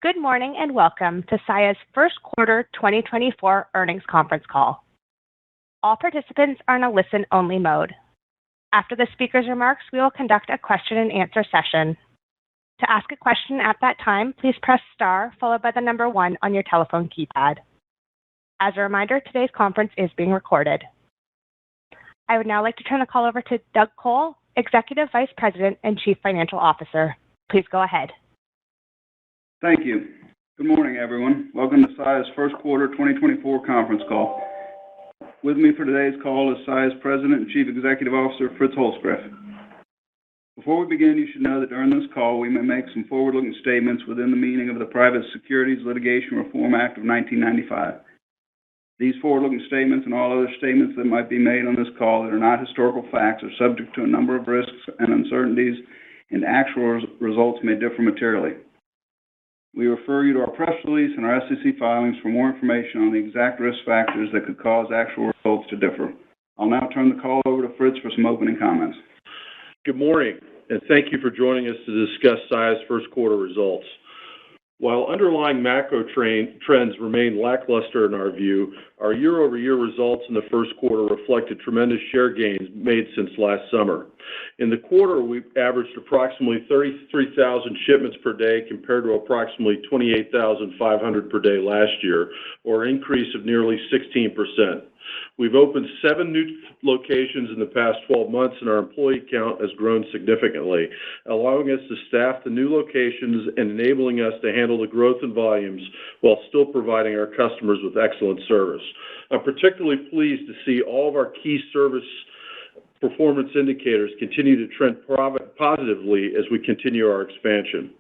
Good morning and welcome to Saia's first quarter 2024 earnings conference call. All participants are in a listen-only mode. After the speaker's remarks, we will conduct a question-and-answer session. To ask a question at that time, please press star followed by the number 1 on your telephone keypad. As a reminder, today's conference is being recorded. I would now like to turn the call over to Doug Cole, Executive Vice President and Chief Financial Officer. Please go ahead. Thank you. Good morning, everyone. Welcome to Saia's first quarter 2024 conference call. With me for today's call is Saia's President and Chief Executive Officer, Fritz Holzgrefe. Before we begin, you should know that during this call we may make some forward-looking statements within the meaning of the Private Securities Litigation Reform Act of 1995. These forward-looking statements and all other statements that might be made on this call that are not historical facts are subject to a number of risks and uncertainties, and actual results may differ materially. We refer you to our press release and our SEC filings for more information on the exact risk factors that could cause actual results to differ. I'll now turn the call over to Fritz for some opening comments. Good morning, and thank you for joining us to discuss Saia's first quarter results. While underlying macro trends remain lackluster in our view, our year-over-year results in the first quarter reflected tremendous share gains made since last summer. In the quarter, we averaged approximately 33,000 shipments per day compared to approximately 28,500 per day last year, or an increase of nearly 16%. We've opened 7 new locations in the past 12 months, and our employee count has grown significantly, allowing us to staff the new locations and enabling us to handle the growth in volumes while still providing our customers with excellent service. I'm particularly pleased to see all of our key service performance indicators continue to trend positively as we continue our expansion.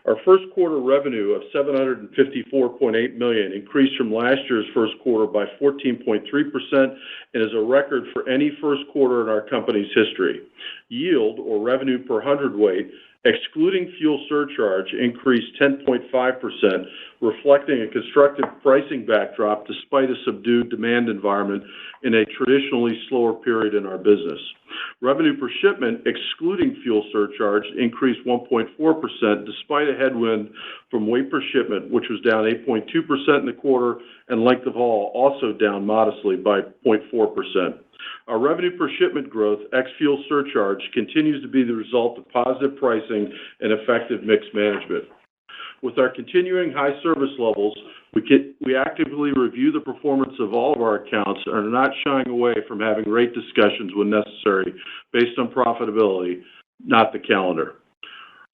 Our first quarter revenue of $754.8 million increased from last year's first quarter by 14.3% and is a record for any first quarter in our company's history. Yield, or revenue per hundredweight, excluding fuel surcharge, increased 10.5%, reflecting a constructive pricing backdrop despite a subdued demand environment in a traditionally slower period in our business. Revenue per shipment, excluding fuel surcharge, increased 1.4% despite a headwind from weight per shipment, which was down 8.2% in the quarter, and length of haul also down modestly by 0.4%. Our revenue per shipment growth, ex-fuel surcharge, continues to be the result of positive pricing and effective mix management. With our continuing high service levels, we actively review the performance of all of our accounts and are not shying away from having rate discussions when necessary based on profitability, not the calendar.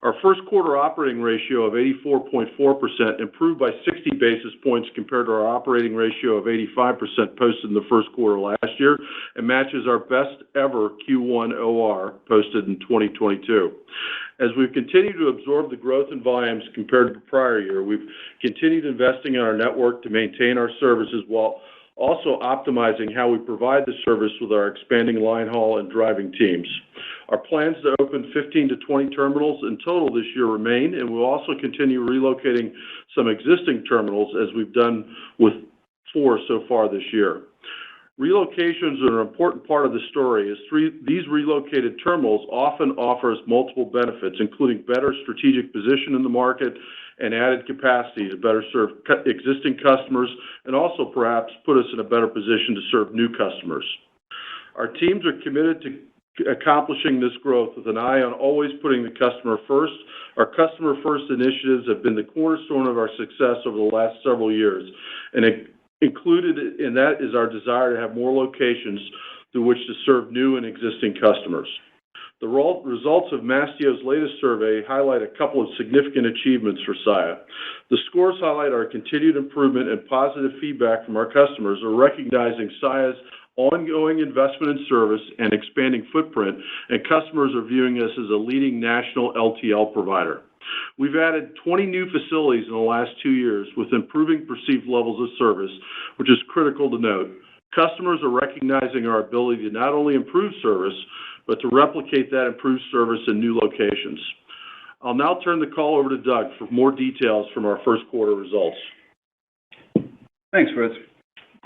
Our first quarter operating ratio of 84.4% improved by 60 basis points compared to our operating ratio of 85% posted in the first quarter last year and matches our best ever Q1 OR posted in 2022. As we've continued to absorb the growth in volumes compared to the prior year, we've continued investing in our network to maintain our services while also optimizing how we provide the service with our expanding line haul and driving teams. Our plans to open 15 to 20 terminals in total this year remain, and we'll also continue relocating some existing terminals as we've done with 4 so far this year. Relocations are an important part of the story as these relocated terminals often offer us multiple benefits, including better strategic position in the market and added capacity to better serve existing customers and also perhaps put us in a better position to serve new customers. Our teams are committed to accomplishing this growth with an eye on always putting the customer first. Our customer-first initiatives have been the cornerstone of our success over the last several years, and included in that is our desire to have more locations through which to serve new and existing customers. The results of Mastio's latest survey highlight a couple of significant achievements for Saia. The scores highlight our continued improvement and positive feedback from our customers are recognizing Saia's ongoing investment in service and expanding footprint, and customers are viewing us as a leading national LTL provider. We've added 20 new facilities in the last 2 years with improving perceived levels of service, which is critical to note. Customers are recognizing our ability to not only improve service, but to replicate that improved service in new locations. I'll now turn the call over to Doug for more details from our first quarter results. Thanks, Fritz.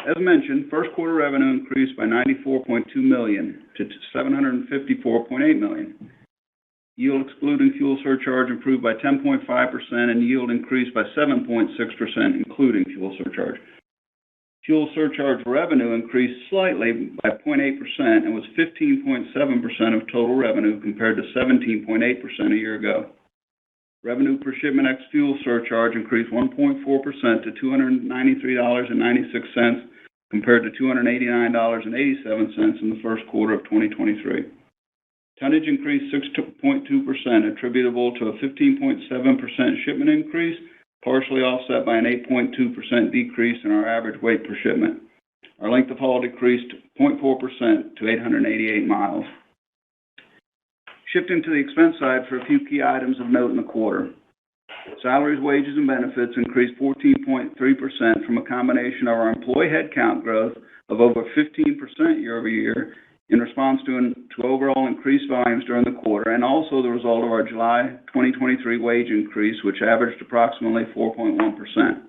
As mentioned, first quarter revenue increased by $94.2 million to $754.8 million. Yield excluding fuel surcharge improved by 10.5%, and yield increased by 7.6%, including fuel surcharge. Fuel surcharge revenue increased slightly by 0.8% and was 15.7% of total revenue compared to 17.8% a year ago. Revenue per shipment ex fuel surcharge increased 1.4% to $293.96 compared to $289.87 in the first quarter of 2023. Tonnage increased 6.2%, attributable to a 15.7% shipment increase, partially offset by an 8.2% decrease in our average weight per shipment. Our length of haul decreased 0.4% to 888 miles. Shifting to the expense side for a few key items of note in the quarter. Salaries, wages, and benefits increased 14.3% from a combination of our employee headcount growth of over 15% year over year in response to overall increased volumes during the quarter, and also the result of our July 2023 wage increase, which averaged approximately 4.1%.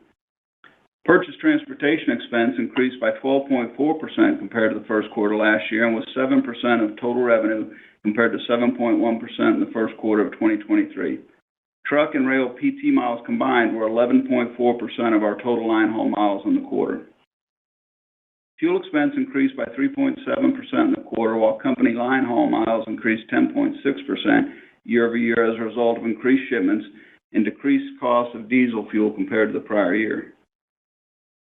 Purchase transportation expense increased by 12.4% compared to the first quarter last year and was 7% of total revenue compared to 7.1% in the first quarter of 2023. Truck and rail PT miles combined were 11.4% of our total line haul miles in the quarter. Fuel expense increased by 3.7% in the quarter, while company line haul miles increased 10.6% year over year as a result of increased shipments and decreased costs of diesel fuel compared to the prior year.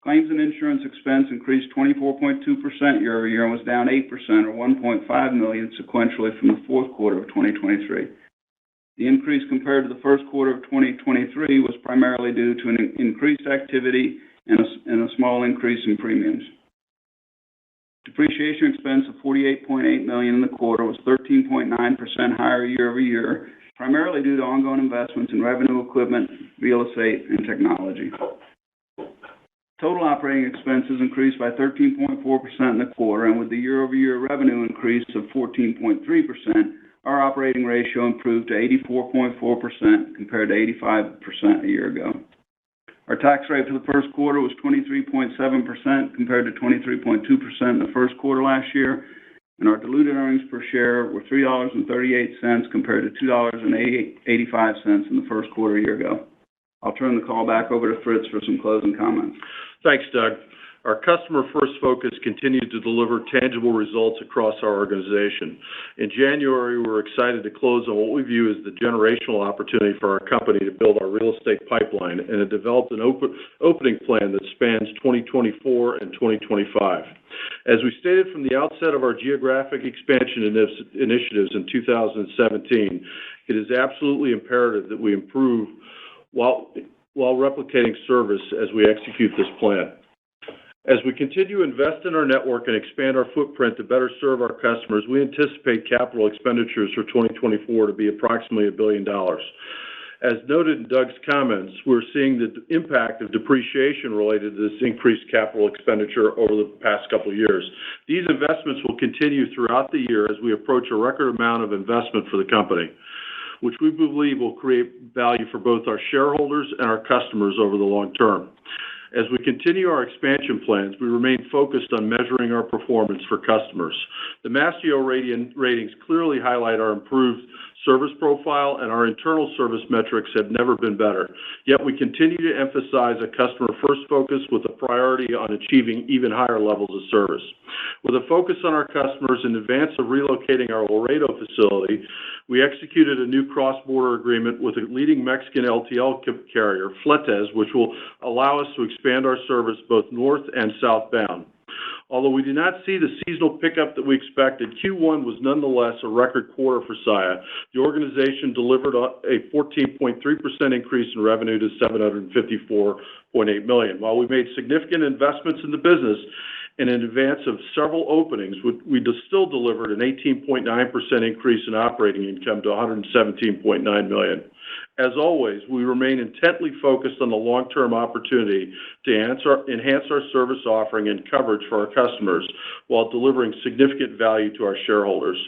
Claims and insurance expense increased 24.2% year over year and was down 8% or $1.5 million sequentially from the fourth quarter of 2023. The increase compared to the first quarter of 2023 was primarily due to an increased activity and a small increase in premiums. Depreciation expense of $48.8 million in the quarter was 13.9% higher year over year, primarily due to ongoing investments in revenue equipment, real estate, and technology. Total operating expenses increased by 13.4% in the quarter, and with the year-over-year revenue increase of 14.3%, our operating ratio improved to 84.4% compared to 85% a year ago. Our tax rate for the first quarter was 23.7% compared to 23.2% in the first quarter last year, and our diluted earnings per share were $3.38 compared to $2.85 in the first quarter a year ago. I'll turn the call back over to Fritz for some closing comments. Thanks, Doug. Our customer-first focus continued to deliver tangible results across our organization. In January, we were excited to close on what we view as the generational opportunity for our company to build our real estate pipeline, and it developed an opening plan that spans 2024 and 2025. As we stated from the outset of our geographic expansion initiatives in 2017, it is absolutely imperative that we improve while replicating service as we execute this plan. As we continue to invest in our network and expand our footprint to better serve our customers, we anticipate capital expenditures for 2024 to be approximately $1 billion. As noted in Doug's comments, we're seeing the impact of depreciation related to this increased capital expenditure over the past couple of years. These investments will continue throughout the year as we approach a record amount of investment for the company, which we believe will create value for both our shareholders and our customers over the long term. As we continue our expansion plans, we remain focused on measuring our performance for customers. The Mastio ratings clearly highlight our improved service profile, and our internal service metrics have never been better. Yet we continue to emphasize a customer-first focus with a priority on achieving even higher levels of service. With a focus on our customers in advance of relocating our Laredo facility, we executed a new cross-border agreement with a leading Mexican LTL carrier, Fletes, which will allow us to expand our service both north and southbound. Although we did not see the seasonal pickup that we expected, Q1 was nonetheless a record quarter for SAIA. The organization delivered a 14.3% increase in revenue to $754.8 million. While we made significant investments in the business and in advance of several openings, we still delivered an 18.9% increase in operating income to $117.9 million. As always, we remain intently focused on the long-term opportunity to enhance our service offering and coverage for our customers while delivering significant value to our shareholders.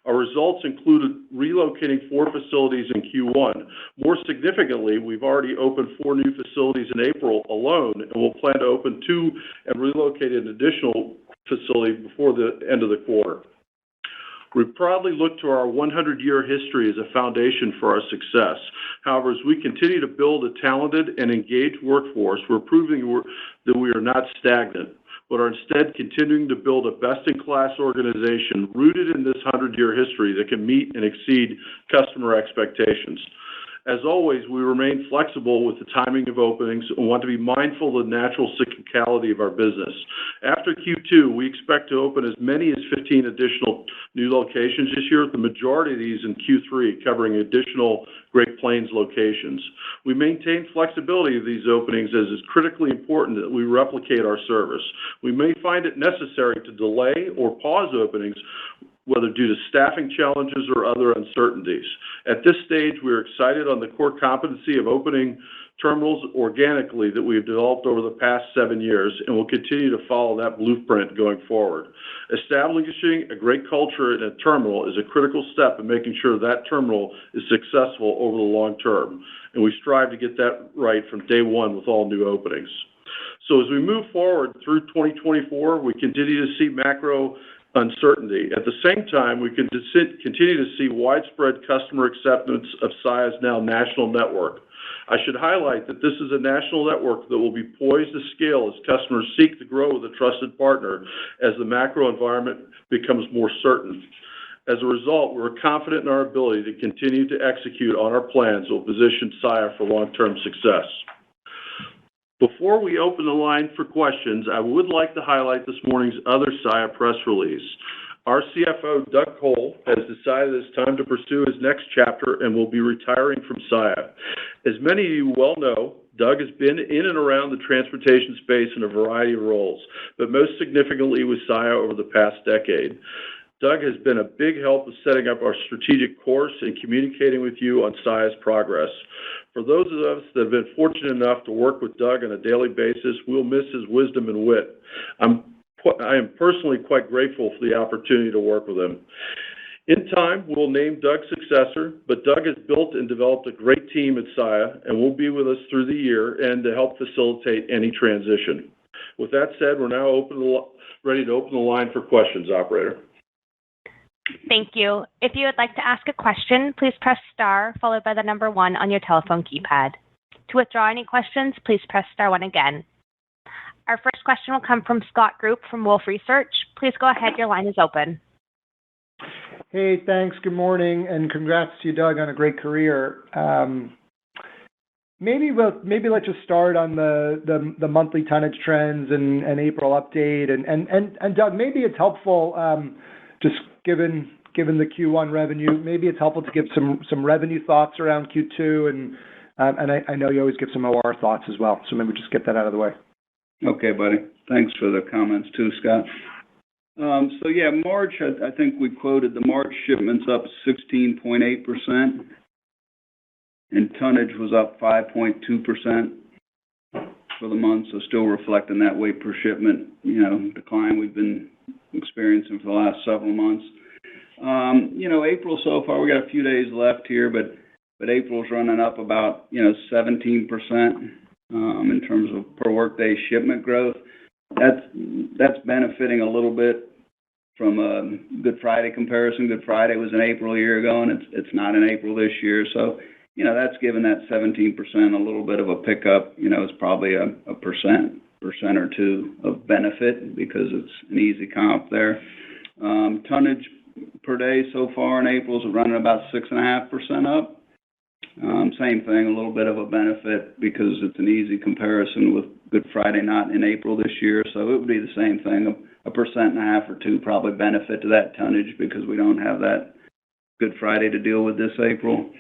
Our results included relocating 4 facilities in Q1. More significantly, we've already opened 4 new facilities in April alone, and we'll plan to open 2 and relocate an additional facility before the end of the quarter. We proudly look to our 100-year history as a foundation for our success. However, as we continue to build a talented and engaged workforce, we're proving that we are not stagnant, but are instead continuing to build a best-in-class organization rooted in this 100-year history that can meet and exceed customer expectations. As always, we remain flexible with the timing of openings and want to be mindful of the natural cyclicality of our business. After Q2, we expect to open as many as 15 additional new locations this year, with the majority of these in Q3 covering additional Great Plains locations. We maintain flexibility of these openings as it's critically important that we replicate our service. We may find it necessary to delay or pause openings, whether due to staffing challenges or other uncertainties. At this stage, we are excited on the core competency of opening terminals organically that we have developed over the past 7 years, and will continue to follow that blueprint going forward. Establishing a great culture in a terminal is a critical step in making sure that terminal is successful over the long term, and we strive to get that right from day one with all new openings. So as we move forward through 2024, we continue to see macro uncertainty. At the same time, we can continue to see widespread customer acceptance of Saia's now national network. I should highlight that this is a national network that will be poised to scale as customers seek to grow with a trusted partner as the macro environment becomes more certain. As a result, we're confident in our ability to continue to execute on our plans that will position Saia for long-term success. Before we open the line for questions, I would like to highlight this morning's other Saia press release. Our CFO, Doug Cole, has decided it's time to pursue his next chapter and will be retiring from Saia. As many of you well know, Doug has been in and around the transportation space in a variety of roles, but most significantly with Saia over the past decade. Doug has been a big help with setting up our strategic course and communicating with you on Saia's progress. For those of us that have been fortunate enough to work with Doug on a daily basis, we'll miss his wisdom and wit. I am personally quite grateful for the opportunity to work with him. In time, we'll name Doug's successor, but Doug has built and developed a great team at Saia and will be with us through the year and to help facilitate any transition. With that said, we're now ready to open the line for questions, operator. Thank you. If you would like to ask a question, please press star followed by the number 1 on your telephone keypad. To withdraw any questions, please press star 1 again. Our first question will come from Scott Group from Wolfe Research. Please go ahead. Your line is open. Hey, thanks. Good morning, and congrats to you, Doug, on a great career. Maybe let's just start on the monthly tonnage trends and April update. And Doug, maybe it's helpful, just given the Q1 revenue, maybe it's helpful to give some revenue thoughts around Q2, and I know you always give some OR thoughts as well, so maybe just get that out of the way. Okay, buddy. Thanks for the comments too, Scott. So yeah, March, I think we quoted the March shipments up 16.8%, and tonnage was up 5.2% for the month, so still reflecting that weight per shipment, decline we've been experiencing for the last several months. April so far, we got a few days left here, but April's running up about 17% in terms of per workday shipment growth. That's benefiting a little bit from a Good Friday comparison. Good Friday was in April a year ago, and it's not in April this year, so that's given that 17% a little bit of a pickup. It's probably a percent or two of benefit because it's an easy comp there. Tonnage per day so far in April is running about 6.5% up. Same thing, a little bit of a benefit because it's an easy comparison with Good Friday not in April this year, so it would be the same thing, a 1.5% or 2% probably benefit to that tonnage because we don't have that Good Friday to deal with this April.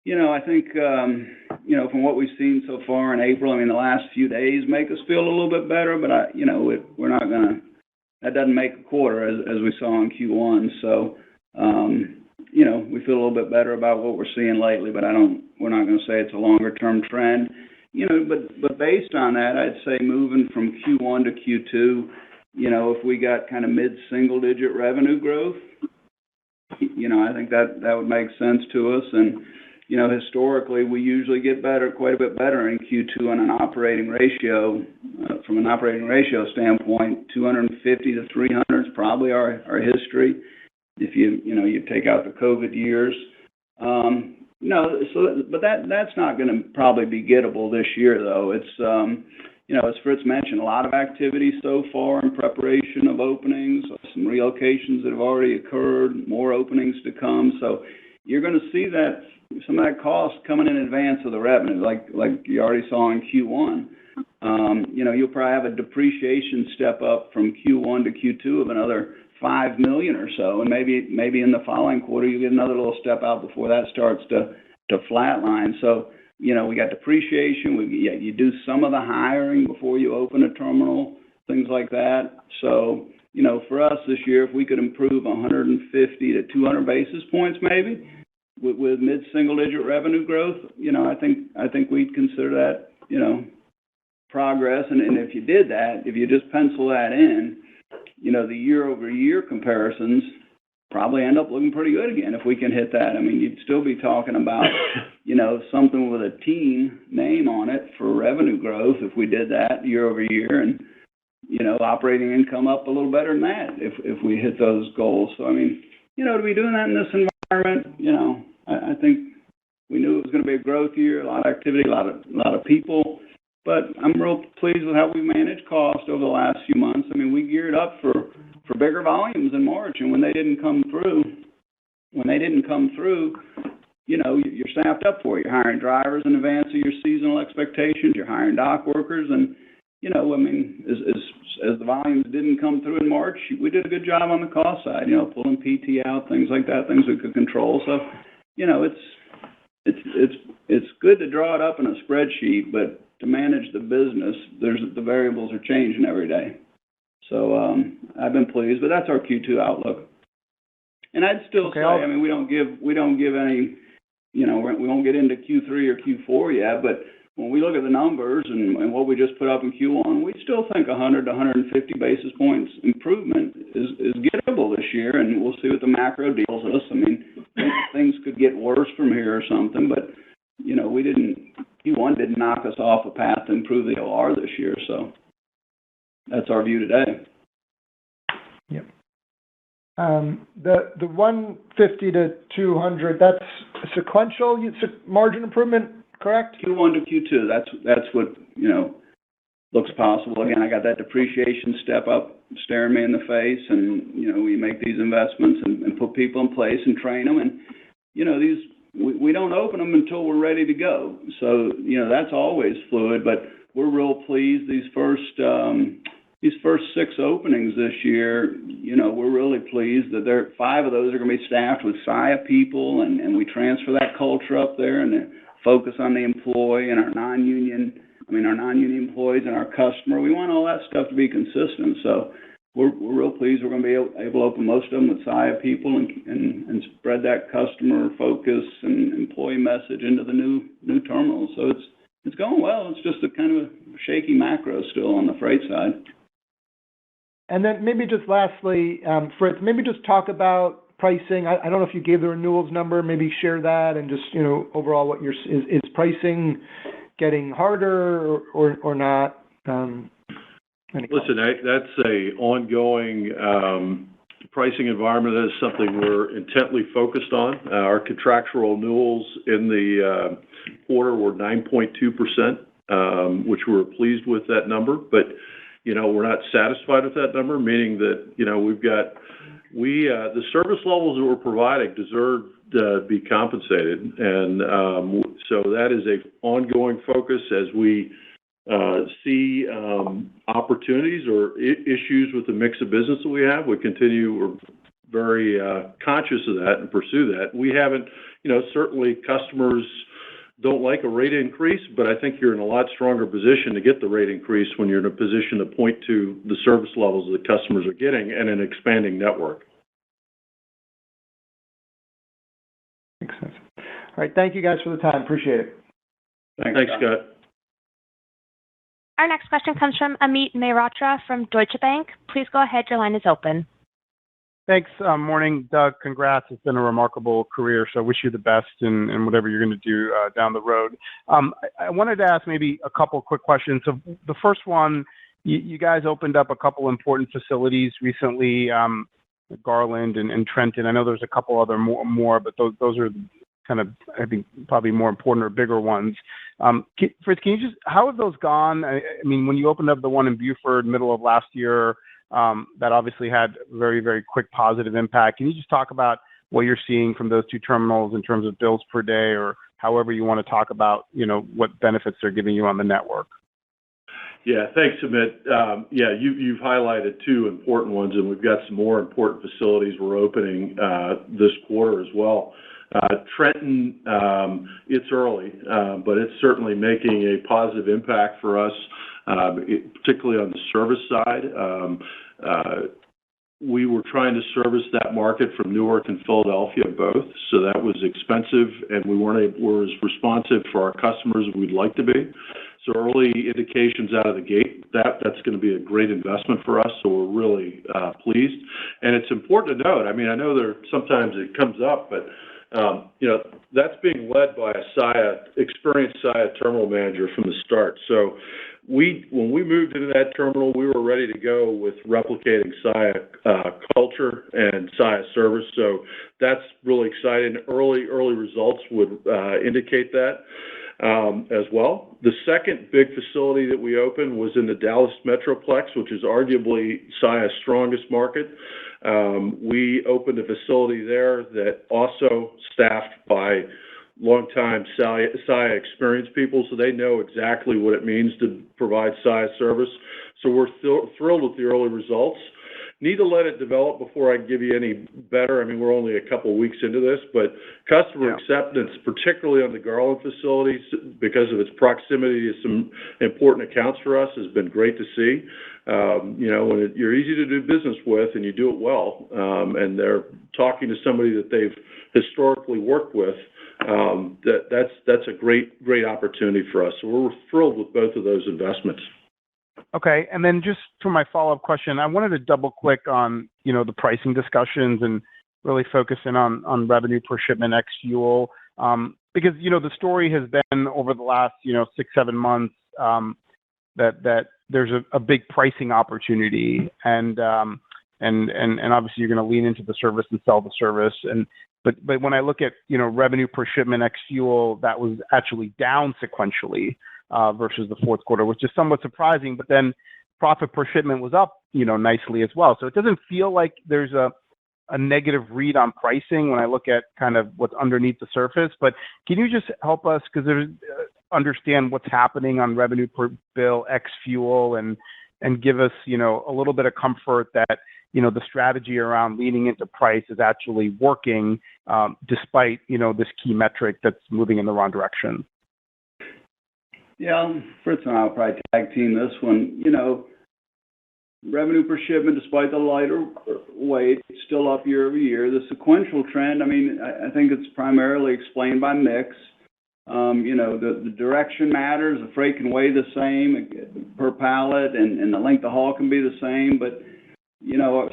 I think, from what we've seen so far in April, the last few days make us feel a little bit better, but we're not going to, that doesn't make a quarter as we saw in Q1. So, we feel a little bit better about what we're seeing lately, but we're not going to say it's a longer term trend. But based on that, I'd say moving from Q1 to Q2, if we got kind of mid-single digit revenue growth, I think that would make sense to us. And, historically, we usually get quite a bit better in Q2 on an operating ratio. From an operating ratio standpoint, 250 to 300 is probably our history. if you take out the COVID years. But that's not going to probably be gettable this year, though. It's, as Fritz mentioned, a lot of activity so far in preparation of openings, some relocations that have already occurred, more openings to come. So you're going to see that some of that cost coming in advance of the revenue, like you already saw in Q1. You'll probably have a depreciation step up from Q1 to Q2 of another $5 million or so, and maybe in the following quarter you get another little step out before that starts to flatline. So we got depreciation. You do some of the hiring before you open a terminal, things like that. So for us this year, if we could improve 150 to 200 basis points maybe with mid-single-digit revenue growth, I think we'd consider that progress. And if you did that, if you just pencil that in, the year-over-year comparisons probably end up looking pretty good again if we can hit that. I mean, you'd still be talking about, something with a teen name on it for revenue growth if we did that year-over-year, and, operating income up a little better than that if we hit those goals. So, I mean, to be doing that in this environment, I think we knew it was going to be a growth year, a lot of activity, a lot of people. But I'm real pleased with how we managed cost over the last few months. I mean, we geared up for bigger volumes in March, and when they didn't come through, you're staffed up for it. You're hiring drivers in advance of your seasonal expectations. You're hiring dock workers, and as the volumes didn't come through in March, we did a good job on the cost side. Pulling PT out, things like that, things we could control. So, it's good to draw it up in a spreadsheet, but to manage the business, the variables are changing every day. So I've been pleased, but that's our Q2 outlook. And I'd still say, I mean, we don't give any, we won't get into Q3 or Q4 yet, but when we look at the numbers and what we just put up in Q1, we still think 100 to 150 basis points improvement is gettable this year, and we'll see what the macro deals us. I mean, things could get worse from here or something, but Q1 didn't knock us off a path to improve the OR this year, so that's our view today. Yep. The 150 to 200, that's sequential margin improvement, correct? Q1 to Q2, that's what looks possible. Again, I got that depreciation step up staring me in the face, and we make these investments and put people in place and train them, and we don't open them until we're ready to go. So that's always fluid, but we're real pleased. These first 6 openings this year, we're really pleased that 5 of those are going to be staffed with SAIA people, and we transfer that culture up there and focus on the employee and our non-union employees and our customer. We want all that stuff to be consistent. So we're real pleased we're going to be able to open most of them with SAIA people and spread that customer focus and employee message into the new terminals. So it's going well. It's just a kind of a shaky macro still on the freight side. And then maybe just lastly, Fritz, maybe just talk about pricing. I don't know if you gave the renewals number, maybe share that, and just, overall what is pricing getting harder or not? Listen, that's a ongoing pricing environment. That is something we're intently focused on. Our contractual renewals in the quarter were 9.2%, which we're pleased with that number. But, we're not satisfied with that number, meaning that, the service levels that we're providing deserve to be compensated. And so that is an ongoing focus as we see opportunities or issues with the mix of business that we have. We're very conscious of that and pursue that. We haven't, certainly customers don't like a rate increase, but I think you're in a lot stronger position to get the rate increase when you're in a position to point to the service levels that customers are getting and an expanding network. Makes sense. All right. Thank you guys for the time. Appreciate it. Thanks, Scott. Our next question comes from Amit Mehrotra from Deutsche Bank. Please go ahead. Your line is open. Thanks. Morning, Doug. Congrats. It's been a remarkable career, so I wish you the best in whatever you're going to do down the road. I wanted to ask maybe a couple quick questions. So the first one, you guys opened up a couple important facilities recently. Garland and Trenton. I know there's a couple other more, but those are kind of, I think, probably more important or bigger ones. Fritz, can you just, how have those gone? I mean, when you opened up the one in Buford middle of last year, that obviously had very, very quick positive impact. Can you just talk about what you're seeing from those two terminals in terms of bills per day, or however you want to talk about, what benefits they're giving you on the network? Yeah, thanks, Amit. You've highlighted two important ones, and we've got some more important facilities we're opening this quarter as well. Trenton, it's early, but it's certainly making a positive impact for us, particularly on the service side. We were trying to service that market from Newark and Philadelphia both, so that was expensive, and we were as responsive for our customers as we'd like to be. So early indications out of the gate, that's going to be a great investment for us, so we're really pleased. And it's important to note, I mean, I know sometimes it comes up, but that's being led by a experienced SAIA terminal manager from the start. So when we moved into that terminal, we were ready to go with replicating SAIA culture and SAIA service. So that's really exciting. Early results would indicate that as well. The second big facility that we opened was in the Dallas Metroplex, which is arguably SAIA's strongest market. We opened a facility there that also staffed by longtime SAIA experienced people, so they know exactly what it means to provide SAIA service. So we're thrilled with the early results. Need to let it develop before I can give you any better. I mean, we're only a couple of weeks into this, but customer acceptance, particularly on the Garland facilities, because of its proximity to some important accounts for us, has been great to see. When you're easy to do business with and you do it well, and they're talking to somebody that they've historically worked with, that's a great opportunity for us. So we're thrilled with both of those investments. Okay, and then just for my follow-up question, I wanted to double-click on, the pricing discussions and really focus in on revenue per shipment ex fuel, because, the story has been over the last, 6-7 months that there's a big pricing opportunity, and obviously you're going to lean into the service and sell the service, but when I look at, revenue per shipment ex fuel, that was actually down sequentially versus the fourth quarter, which is somewhat surprising. But then profit per shipment was up, nicely as well. So it doesn't feel like there's a negative read on pricing when I look at kind of what's underneath the surface. But can you just help us, because understand what's happening on revenue per bill ex fuel, and give us, a little bit of comfort that the strategy around leaning into price is actually working, despite this key metric that's moving in the wrong direction? Yeah, Fritz and I will probably tag team this one. Revenue per shipment, despite the lighter weight, still up year over year. The sequential trend, I mean, I think it's primarily explained by mix. The direction matters. The freight can weigh the same per pallet, and the length of haul can be the same. But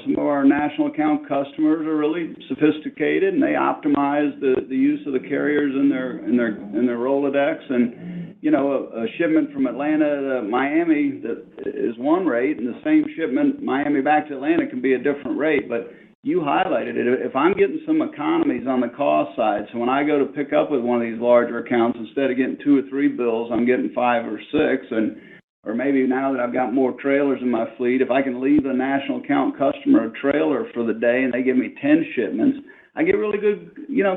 some of our national account customers are really sophisticated, and they optimize the use of the carriers in their Rolodex. And a shipment from Atlanta to Miami that is one rate, and the same shipment Miami back to Atlanta can be a different rate. But you highlighted it. If I'm getting some economies on the cost side, so when I go to pick up with one of these larger accounts, instead of getting 2 or 3 bills, I'm getting 5 or 6, or maybe now that I've got more trailers in my fleet, if I can leave a national account customer a trailer for the day and they give me 10 shipments, I get really good,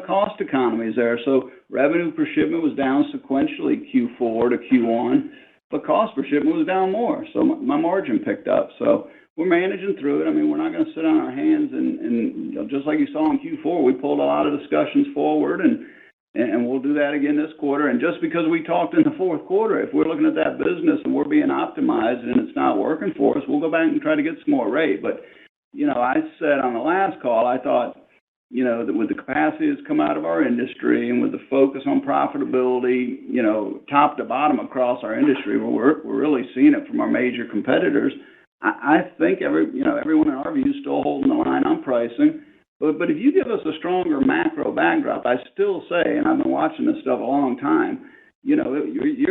cost economies there. So revenue per shipment was down sequentially Q4 to Q1, but cost per shipment was down more. So my margin picked up. So we're managing through it. I mean, we're not going to sit on our hands, and just like you saw in Q4, we pulled a lot of discussions forward, and we'll do that again this quarter. And just because we talked in the fourth quarter, if we're looking at that business and we're being optimized and it's not working for us, we'll go back and try to get some more rate. But, I said on the last call, I thought, that with the capacity that's come out of our industry and with the focus on profitability, top to bottom across our industry, we're really seeing it from our major competitors. I think everyone in our view is still holding the line on pricing. But if you give us a stronger macro backdrop, I still say, and I've been watching this stuff a long time, you're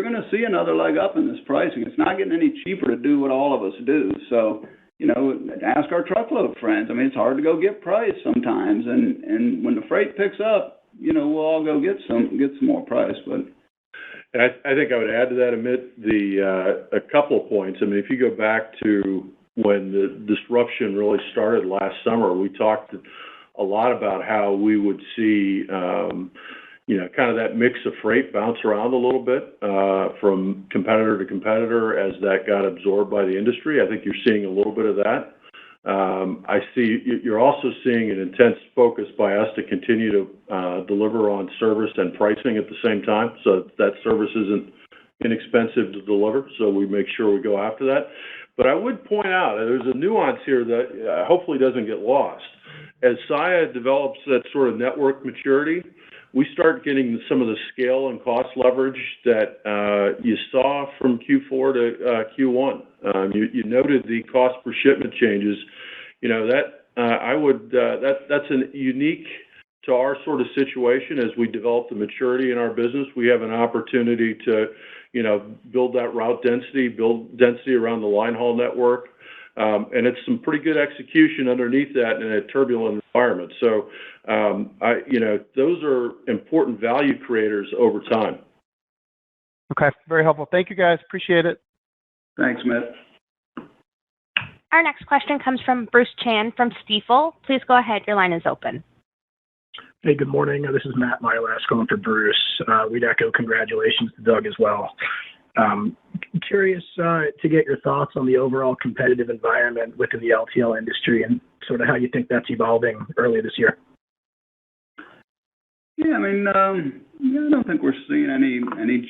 going to see another leg up in this pricing. It's not getting any cheaper to do what all of us do. So, ask our truckload friends. I mean, it's hard to go get price sometimes, and when the freight picks up, we'll all go get some more price. But I think I would add to that, Amit, a couple of points. I mean, if you go back to when the disruption really started last summer, we talked a lot about how we would see, kind of that mix of freight bounce around a little bit from competitor to competitor as that got absorbed by the industry. I think you're seeing a little bit of that. You're also seeing an intense focus by us to continue to deliver on service and pricing at the same time, so that service isn't inexpensive to deliver, so we make sure we go after that. But I would point out, there's a nuance here that hopefully doesn't get lost. As Saia develops that sort of network maturity, we start getting some of the scale and cost leverage that you saw from Q4 to Q1. You noted the cost per shipment changes. That's unique to our sort of situation. As we develop the maturity in our business, we have an opportunity to, build that route density, build density around the line haul network. And it's some pretty good execution underneath that in a turbulent environment. So, those are important value creators over time. Okay, very helpful. Thank you, guys. Appreciate it. Thanks, Matt. Our next question comes from Bruce Chan from Stifel. Please go ahead. Your line is open. Hey, good morning. This is Matt Milas calling for Bruce. We'd echo congratulations to Doug as well. Curious to get your thoughts on the overall competitive environment within the LTL industry and sort of how you think that's evolving early this year. Yeah, I mean, I don't think we're seeing any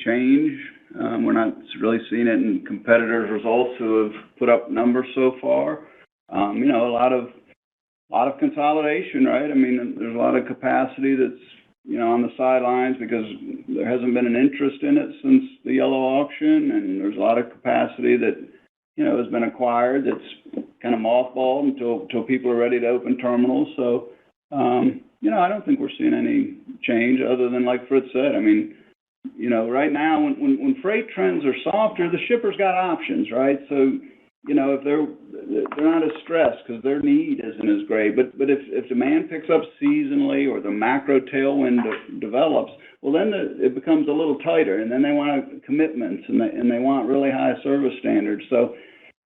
change. We're not really seeing it in competitors' results who have put up numbers so far. A lot of consolidation, right? I mean, there's a lot of capacity that's on the sidelines because there hasn't been an interest in it since the yellow auction, and there's a lot of capacity that has been acquired that's kind of mothballed until people are ready to open terminals. So I don't think we're seeing any change other than, like Fritz said, I mean, right now when freight trends are softer, the shippers got options, right? So if they're not as stressed because their need isn't as great. But if demand picks up seasonally or the macro tailwind develops, well, then it becomes a little tighter, and then they want commitments and they want really high service standards. So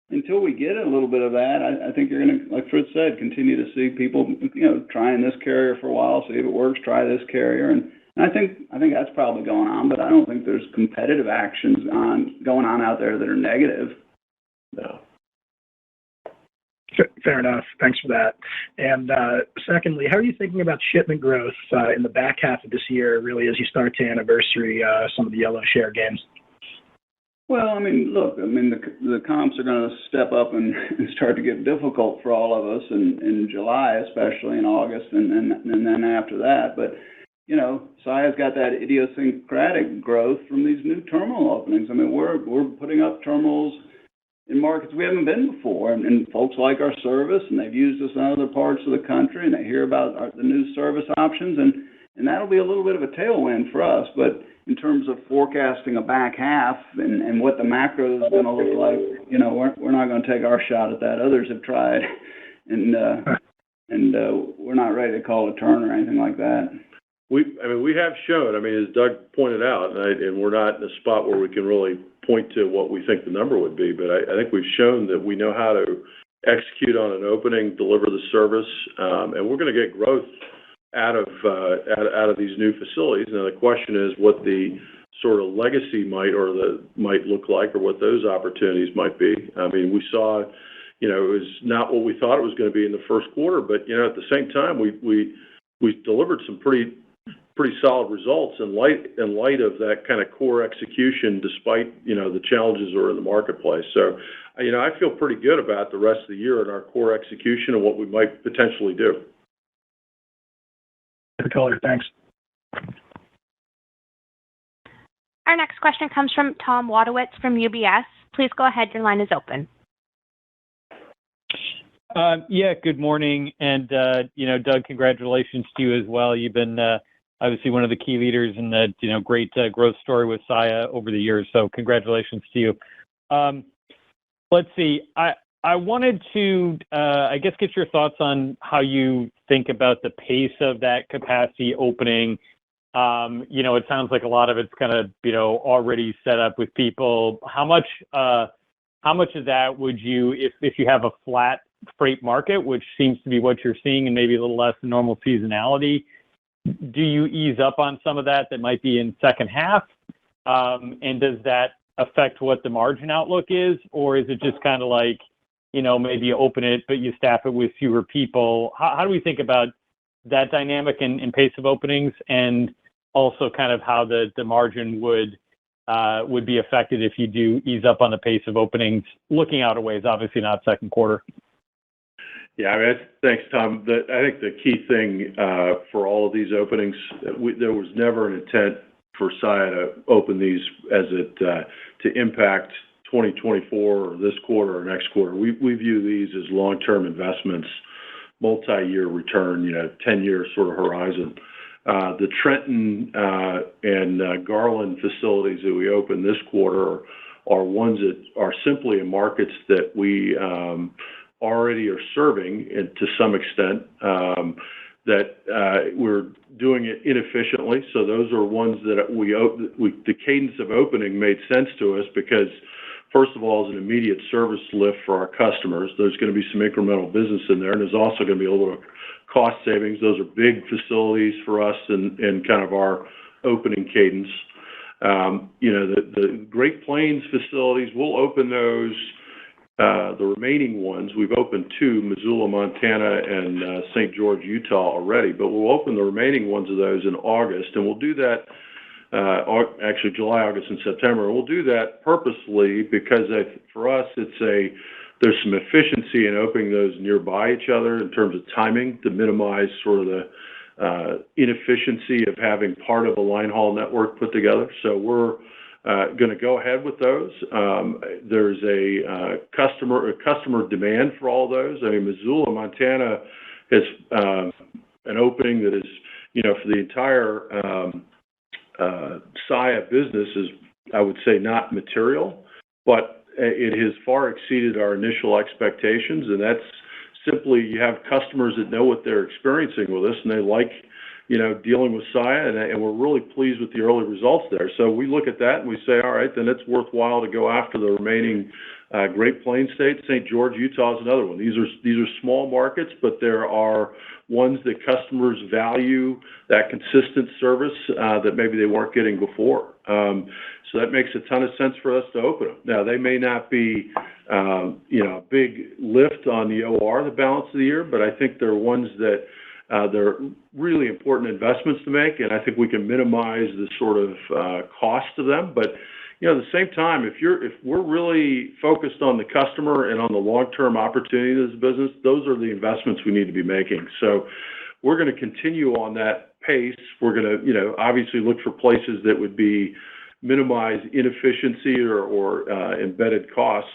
until we get a little bit of that, I think you're going to, like Fritz said, continue to see people trying this carrier for a while, see if it works, try this carrier, and I think that's probably going on. But I don't think there's competitive actions going on out there that are negative. No. Fair enough. Thanks for that. And secondly, how are you thinking about shipment growth in the back half of this year, really, as you start to anniversary some of the yellow share gains? Well, I mean, look, the comps are going to step up and start to get difficult for all of us in July, especially in August, and then after that. But Saia's got that idiosyncratic growth from these new terminal openings. I mean, we're putting up terminals in markets we haven't been before, and folks like our service, and they've used us in other parts of the country, and they hear about the new service options, and that'll be a little bit of a tailwind for us. But in terms of forecasting a back half and what the macro is going to look like, we're not going to take our shot at that. Others have tried, and we're not ready to call a turn or anything like that. We have shown, as Doug pointed out, and we're not in a spot where we can really point to what we think the number would be, but I think we've shown that we know how to execute on an opening, deliver the service, and we're going to get growth out of these new facilities. Now the question is what the sort of legacy might look like, or what those opportunities might be. I mean, we saw, it was not what we thought it was going to be in the first quarter, but at the same time, we delivered some pretty solid results in light of that kind of core execution, despite the challenges that are in the marketplace. So I feel pretty good about the rest of the year and our core execution and what we might potentially do. Good color. Thanks. Our next question comes from Tom Wadewitz from UBS. Please go ahead. Your line is open. Good morning. And, Doug, congratulations to you as well. You've been obviously one of the key leaders in the, great growth story with Saia over the years. So congratulations to you. Let's see. I I wanted to, I guess, get your thoughts on how you think about the pace of that capacity opening. It sounds like a lot of it's kind of, already set up with people. How much of that would you, if you have a flat freight market, which seems to be what you're seeing and maybe a little less than normal seasonality, do you ease up on some of that might be in second half? And does that affect what the margin outlook is? Or is it just kind of like, maybe you open it, but you staff it with fewer people? How do we think about that dynamic and pace of openings, and also kind of how the margin would be affected if you do ease up on the pace of openings, looking out a ways, obviously not second quarter? Yeah, thanks, Tom. I think the key thing for all of these openings, there was never an intent for Saia to open these as to impact 2024 or this quarter or next quarter. We view these as long-term investments, multi-year return, 10-year sort of horizon. The Trenton and Garland facilities that we opened this quarter are ones that are simply in markets that we already are serving, and to some extent, that we're doing it inefficiently. So those are ones that the cadence of opening made sense to us because, first of all, it's an immediate service lift for our customers. There's going to be some incremental business in there, and there's also going to be a little cost savings. Those are big facilities for us and kind of our opening cadence. The Great Plains facilities, we'll open those. The remaining ones, we've opened 2, Missoula, Montana, and St. George, Utah already, but we'll open the remaining ones of those in August, and we'll do that, actually July, August, and September. We'll do that purposely because for us, there's some efficiency in opening those nearby each other in terms of timing to minimize sort of the inefficiency of having part of a line haul network put together. So we're going to go ahead with those. There's a customer demand for all those. I mean, Missoula, Montana is an opening that is, for the entire Saia business is, I would say, not material, but it has far exceeded our initial expectations, and that's simply you have customers that know what they're experiencing with us, and they like dealing with Saia, and we're really pleased with the early results there. So we look at that and we say, all right, then it's worthwhile to go after the remaining Great Plains states. St. George, Utah is another one. These are small markets, but there are ones that customers value that consistent service that maybe they weren't getting before. So that makes a ton of sense for us to open them. Now, they may not be, a big lift on the OR the balance of the year, but I think they're ones that they're really important investments to make, and I think we can minimize the sort of cost of them. But at the same time, if we're really focused on the customer and on the long-term opportunity of this business, those are the investments we need to be making. So we're going to continue on that pace. We're going to, obviously look for places that would be minimize inefficiency or embedded cost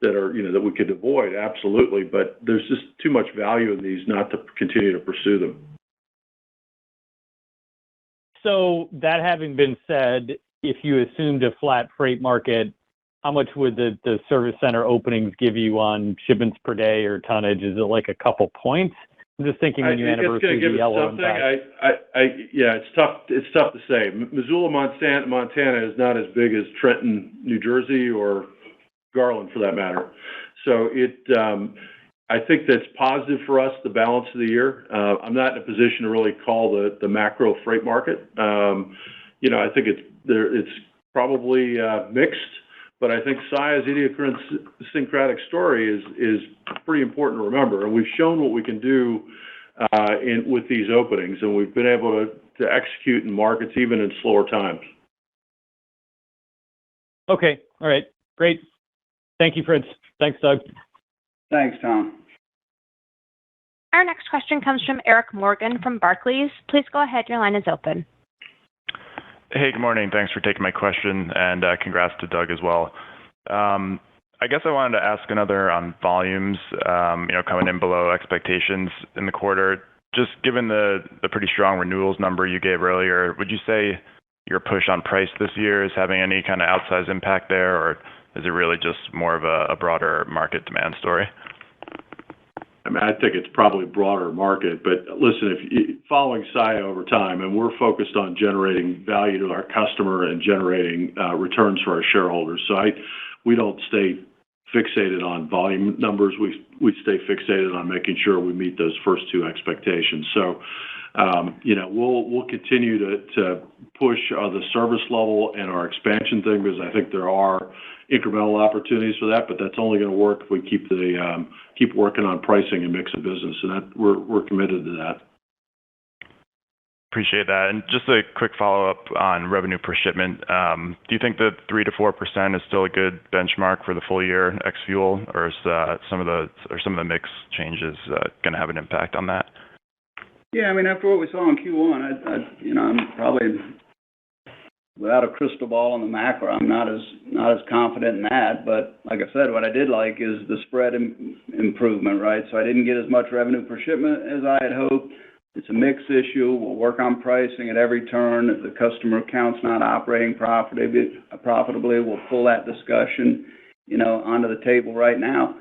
that are, that we could avoid, absolutely. But there's just too much value in these not to continue to pursue them. So that having been said, if you assumed a flat freight market, how much would the service center openings give you on shipments per day or tonnage? Is it like a couple points? I'm just thinking when you anniversary the yellow impact. Yeah, it's tough to say. Missoula, Montana is not as big as Trenton, New Jersey, or Garland for that matter. So I think that's positive for us, the balance of the year. I'm not in a position to really call the macro freight market. I think it's probably mixed, but I think Saia's idiosyncratic story is pretty important to remember. And we've shown what we can do with these openings, and we've been able to execute in markets even in slower times. Okay. All right. Great. Thank you, Fritz. Thanks, Doug. Thanks, Tom. Our next question comes from Eric Morgan from Barclays. Please go ahead. Your line is open. Hey, good morning. Thanks for taking my question, and congrats to Doug as well. I guess I wanted to ask another on volumes, coming in below expectations in the quarter. Just given the pretty strong renewals number you gave earlier, would you say your push on price this year is having any kind of outsized impact there, or is it really just more of a broader market demand story? I mean, I think it's probably broader market, but listen, following Saia over time, and we're focused on generating value to our customer and generating returns for our shareholders. So we don't stay fixated on volume numbers. We stay fixated on making sure we meet those first two expectations. So, we'll continue to push the service level and our expansion thing, because I think there are incremental opportunities for that, but that's only going to work if we keep working on pricing and mix of business, and that we're committed to that. Appreciate that. And just a quick follow-up on revenue per shipment. Do you think that 3 to 4% is still a good benchmark for the full year ex fuel, or is some of the mix changes going to have an impact on that? Yeah, I mean, after what we saw in Q1, I'm probably, without a crystal ball on the macro, I'm not as confident in that. But like I said, what I did like is the spread improvement, right? So I didn't get as much revenue per shipment as I had hoped. It's a mix issue. We'll work on pricing at every turn. If the customer account's not operating profitably, we'll pull that discussion, onto the table right now.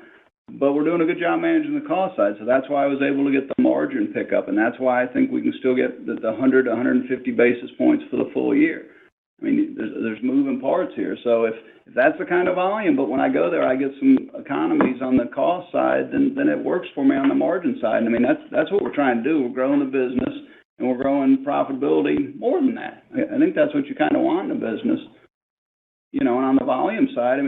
But we're doing a good job managing the cost side, so that's why I was able to get the margin pickup, and that's why I think we can still get the 100 to 150 basis points for the full year. I mean, there's moving parts here. So if that's the kind of volume, but when I go there, I get some economies on the cost side, then it works for me on the margin side. And I mean, that's what we're trying to do. We're growing the business, and we're growing profitability more than that. I think that's what you kind of want in a business. And on the volume side,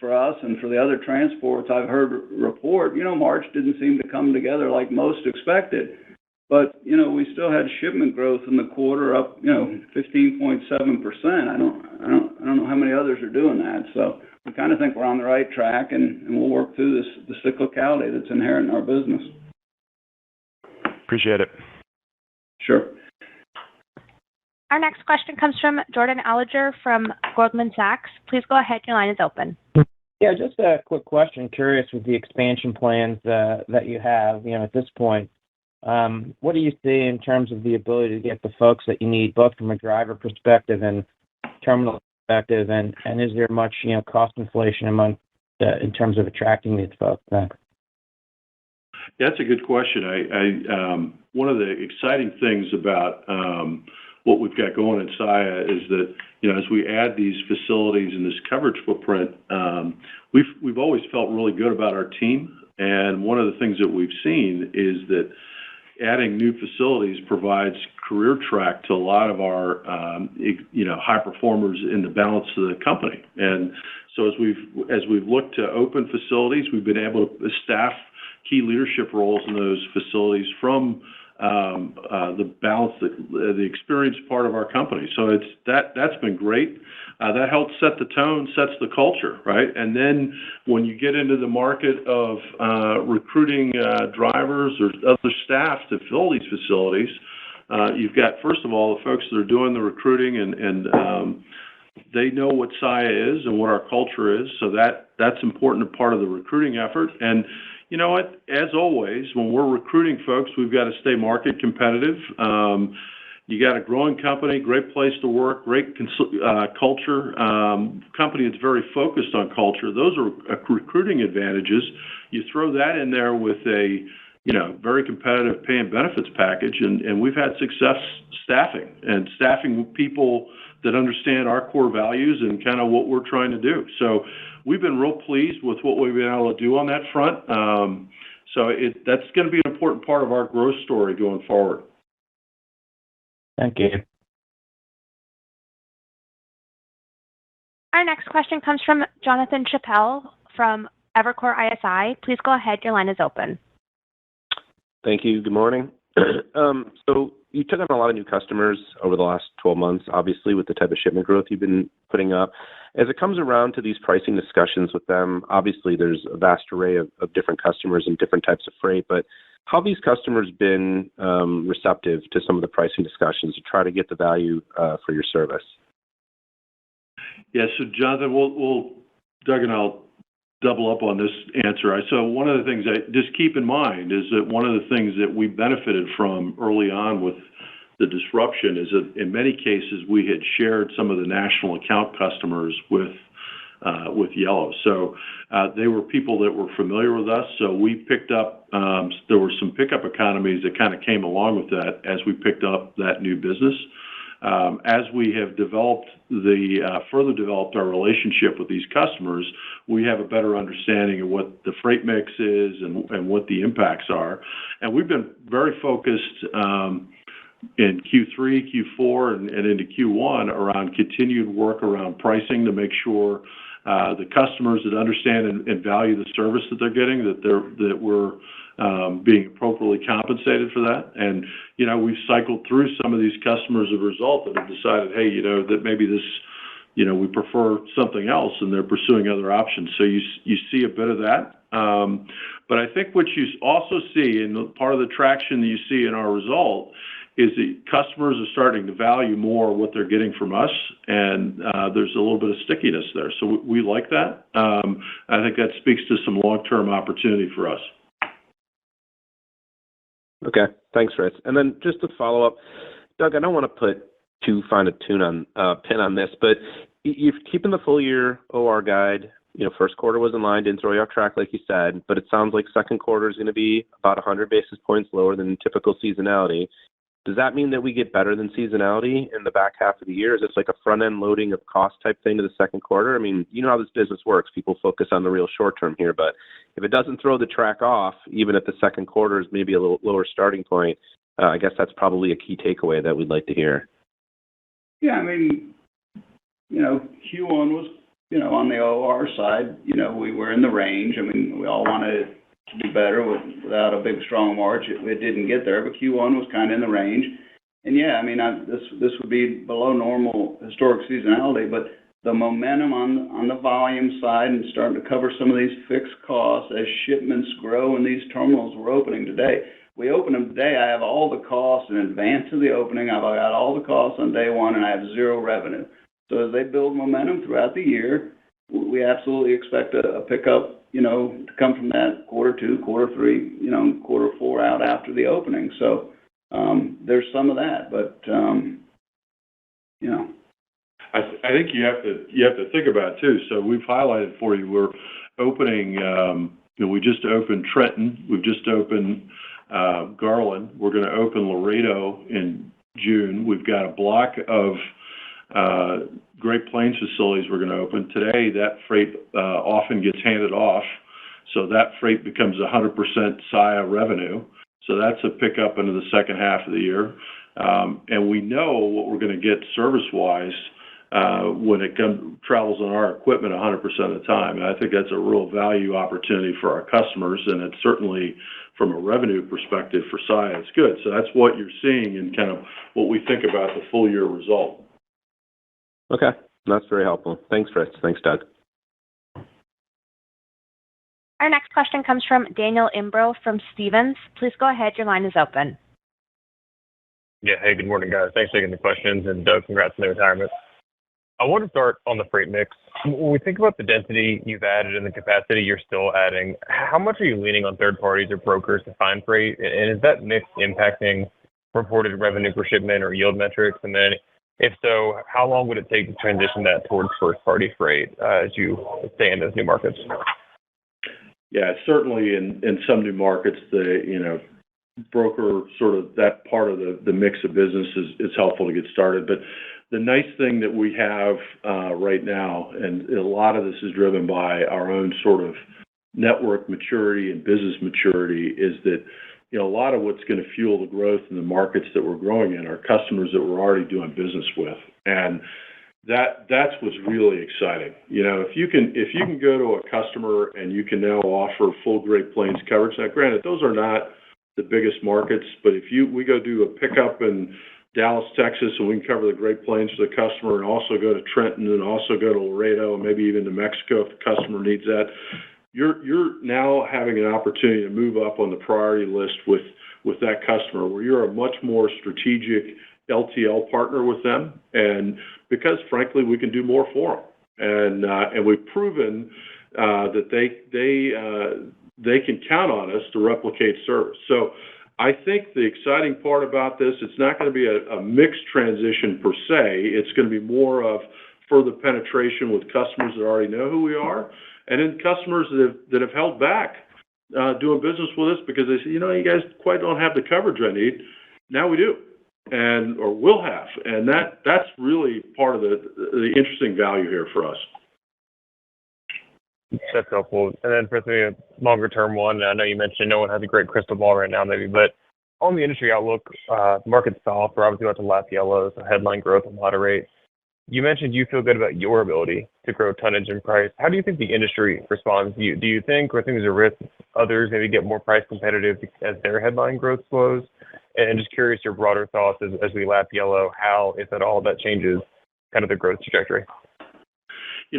for us and for the other transports I've heard report, March didn't seem to come together like most expected. But, we still had shipment growth in the quarter up, 15.7%. I don't know how many others are doing that. So we kind of think we're on the right track, and we'll work through the cyclicality that's inherent in our business. Appreciate it. Sure. Our next question comes from Jordan Alliger from Goldman Sachs. Please go ahead. Your line is open. Yeah, just a quick question. Curious with the expansion plans that you have, at this point. What do you see in terms of the ability to get the folks that you need, both from a driver perspective and terminal perspective, and is there much, cost inflation in terms of attracting these folks? Thanks. Yeah, that's a good question. One of the exciting things about what we've got going in Saia is that, as we add these facilities and this coverage footprint, we've always felt really good about our team. And one of the things that we've seen is that adding new facilities provides career track to a lot of our, high performers in the balance of the company. And so as we've looked to open facilities, we've been able to staff key leadership roles in those facilities from the balance, the experienced part of our company. So that's been great. That helps set the tone, sets the culture, right? And then when you get into the market of recruiting drivers or other staff to fill these facilities, you've got, first of all, the folks that are doing the recruiting and they know what Saia is and what our culture is. So that's an important part of the recruiting effort. And you know what? As always, when we're recruiting folks, we've got to stay market competitive. You got a growing company, great place to work, great culture, company that's very focused on culture. Those are recruiting advantages. You throw that in there with a, very competitive pay and benefits package, and we've had success staffing people that understand our core values and kind of what we're trying to do. So we've been real pleased with what we've been able to do on that front. So that's going to be an important part of our growth story going forward. Thank you. Our next question comes from Jonathan Chappell from Evercore ISI. Please go ahead. Your line is open. Thank you. Good morning. So you took on a lot of new customers over the last 12 months, obviously, with the type of shipment growth you've been putting up. As it comes around to these pricing discussions with them, obviously there's a vast array of different customers and different types of freight, but how have these customers been receptive to some of the pricing discussions to try to get the value for your service? Yeah, so Jonathan, Doug and I'll double up on this answer. So one of the things I just keep in mind is that one of the things that we benefited from early on with the disruption is that in many cases we had shared some of the national account customers with with Yellow. So they were people that were familiar with us. So we picked up, there were some pickup economies that kind of came along with that as we picked up that new business. As we have further developed our relationship with these customers, we have a better understanding of what the freight mix is and what the impacts are. And we've been very focused in Q3, Q4, and into Q1 around continued work around pricing to make sure the customers that understand and value the service that they're getting, that we're being appropriately compensated for that. And, we've cycled through some of these customers as a result that have decided, hey, that maybe this, we prefer something else, and they're pursuing other options. So you see a bit of that. But I think what you also see, and part of the traction that you see in our result, is that customers are starting to value more what they're getting from us, and there's a little bit of stickiness there. So we like that. I think that speaks to some long-term opportunity for us. Okay, thanks, Fritz. And then just to follow up, Doug, I don't want to put too fine a pin on this, but you're keeping the full year OR guide. First quarter was in line, didn't throw you off track like you said, but it sounds like second quarter is going to be about 100 basis points lower than typical seasonality. Does that mean that we get better than seasonality in the back half of the year? Is this like a front-end loading of cost type thing to the second quarter? I mean, you know how this business works. People focus on the real short term here, but if it doesn't throw the track off, even if the second quarter is maybe a little lower starting point, I guess that's probably a key takeaway that we'd like to hear. Yeah, I mean, Q1 was, on the OR side, we were in the range. I mean, we all wanted to do better without a big, strong March. It didn't get there, but Q1 was kind of in the range. And yeah, I mean, this would be below normal historic seasonality, but the momentum on the volume side and starting to cover some of these fixed costs as shipments grow and these terminals we're opening today. We open them today, I have all the costs in advance of the opening. I've got all the costs on day one, and I have zero revenue. So as they build momentum throughout the year, we absolutely expect a pickup, to come from that quarter two, quarter three, quarter four out after the opening. So there's some of that, but I think you have to think about it too. So we've highlighted for you, we're opening. We just opened Trenton. We've just opened Garland. We're going to open Laredo in June. We've got a block of Great Plains facilities we're going to open. Today, that freight often gets handed off, so that freight becomes 100% SAIA revenue. So that's a pickup into the second half of the year. And we know what we're going to get service-wise when it travels on our equipment 100% of the time. And I think that's a real value opportunity for our customers, and it's certainly, from a revenue perspective for SAIA, it's good. So that's what you're seeing in kind of what we think about the full year result. Okay, that's very helpful. Thanks, Fritz. Thanks, Doug. Our next question comes from Daniel Imbro from Stephens. Please go ahead. Your line is open. Yeah, hey, good morning, guys. Thanks for taking the questions, and Doug, congrats on the retirement. I want to start on the freight mix. When we think about the density you've added and the capacity you're still adding, how much are you leaning on third parties or brokers to find freight? And is that mix impacting reported revenue per shipment or yield metrics? And then, if so, how long would it take to transition that towards first-party freight as you stay in those new markets? Yeah, certainly in some new markets, the broker sort of that part of the mix of business is helpful to get started. But the nice thing that we have right now, and a lot of this is driven by our own sort of network maturity and business maturity, is that a lot of what's going to fuel the growth in the markets that we're growing in are customers that we're already doing business with, and that's what's really exciting. If you can go to a customer and you can now offer full Great Plains coverage. Now, granted, those are not the biggest markets, but if we go do a pickup in Dallas, Texas, and we can cover the Great Plains for the customer, and also go to Trenton, and also go to Laredo, and maybe even to Mexico if the customer needs that. You're now having an opportunity to move up on the priority list with that customer, where you're a much more strategic LTL partner with them, and because frankly we can do more for them, and we've proven that they can count on us to replicate service. So I think the exciting part about this, it's not going to be a mixed transition per se. It's going to be more of further penetration with customers that already know who we are, and then customers that have held back doing business with us because they say, you guys quite don't have the coverage I need. Now we do, or will have, and that's really part of the interesting value here for us. That's helpful. And then for a longer term one, I know you mentioned no one has a great crystal ball right now, maybe, but on the industry outlook, market's soft. We're obviously about to lap yellow, so headline growth will moderate. You mentioned you feel good about your ability to grow tonnage and price. How do you think the industry responds? Do you think, or think there's a risk others maybe get more price competitive as their headline growth slows? And just curious your broader thoughts as we lap yellow, how, if at all, that changes kind of the growth trajectory.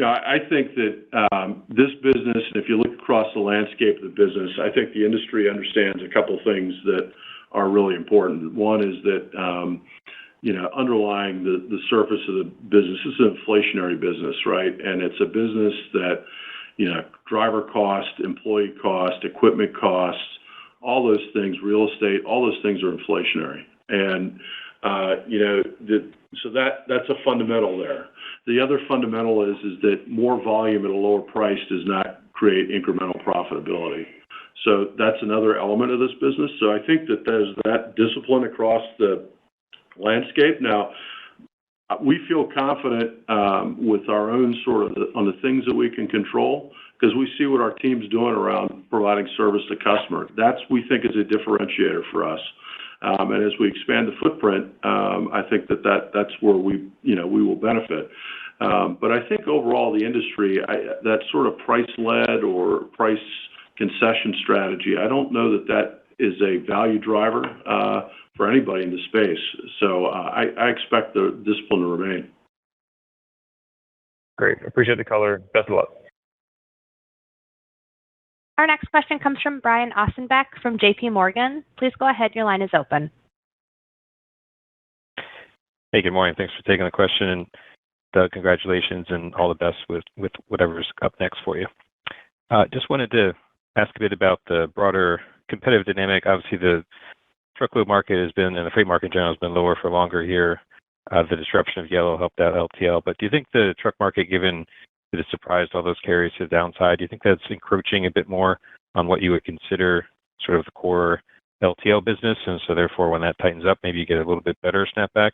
I think that this business, if you look across the landscape of the business, I think the industry understands a couple things that are really important. One is that underlying the surface of the business is an inflationary business, right? And it's a business that, driver cost, employee cost, equipment costs, all those things, real estate, all those things are inflationary. And, so that's a fundamental there. The other fundamental is that more volume at a lower price does not create incremental profitability. So that's another element of this business. So I think that there's that discipline across the landscape. Now, we feel confident with our own on the things that we can control because we see what our team's doing around providing service to customers. That's, we think, is a differentiator for us. And as we expand the footprint, I think that's where we will benefit. But I think overall the industry, that sort of price-led or price concession strategy, I don't know that is a value driver for anybody in the space. So I expect the discipline to remain. Great. Appreciate the color. Best of luck. Our next question comes from Brian Ossenbeck from JP Morgan. Please go ahead. Your line is open. Hey, good morning. Thanks for taking the question. And Doug, congratulations and all the best with whatever's up next for you. Just wanted to ask a bit about the broader competitive dynamic. Obviously, the truckload market has been, and the freight market in general has been lower for longer here. The disruption of yellow helped out LTL. But do you think the truck market, given that it surprised all those carriers to the downside, do you think that's encroaching a bit more on what you would consider sort of the core LTL business? And so therefore, when that tightens up, maybe you get a little bit better snapback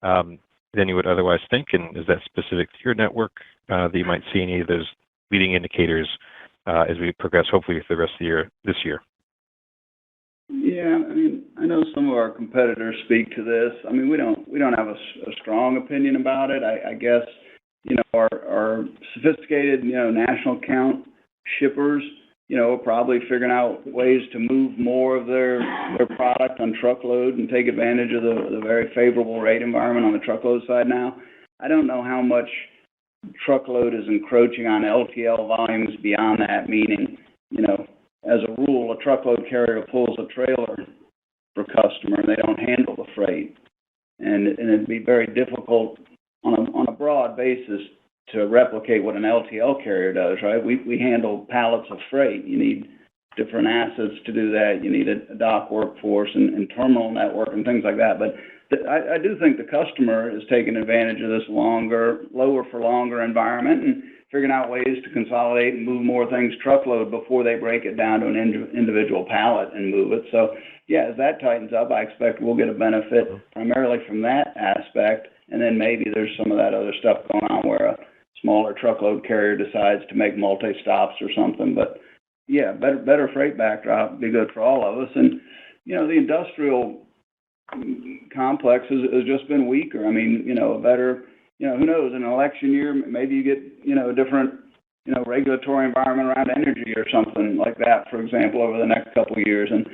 than you would otherwise think. And is that specific to your network that you might see any of those leading indicators as we progress, hopefully, for the rest of this year? Yeah, I know some of our competitors speak to this. We don't have a strong opinion about it. I guess, our sophisticated, national account shippers, are probably figuring out ways to move more of their product on truckload and take advantage of the very favorable rate environment on the truckload side now. I don't know how much truckload is encroaching on LTL volumes beyond that, meaning, as a rule, a truckload carrier pulls a trailer for a customer and they don't handle the freight. And it'd be very difficult on a broad basis to replicate what an LTL carrier does, right? We handle pallets of freight. You need different assets to do that. You need a dock workforce and terminal network and things like that. But I do think the customer is taking advantage of this lower for longer environment and figuring out ways to consolidate and move more things truckload before they break it down to an individual pallet and move it. So, yeah, as that tightens up, I expect we'll get a benefit primarily from that aspect. And then maybe there's some of that other stuff going on where a smaller truckload carrier decides to make multi-stops or something. But, yeah, better freight backdrop would be good for all of us. And, the industrial complex has just been weaker. A better, who knows, in an election year, maybe you get, a different, regulatory environment around energy or something like that, for example, over the next couple of years. And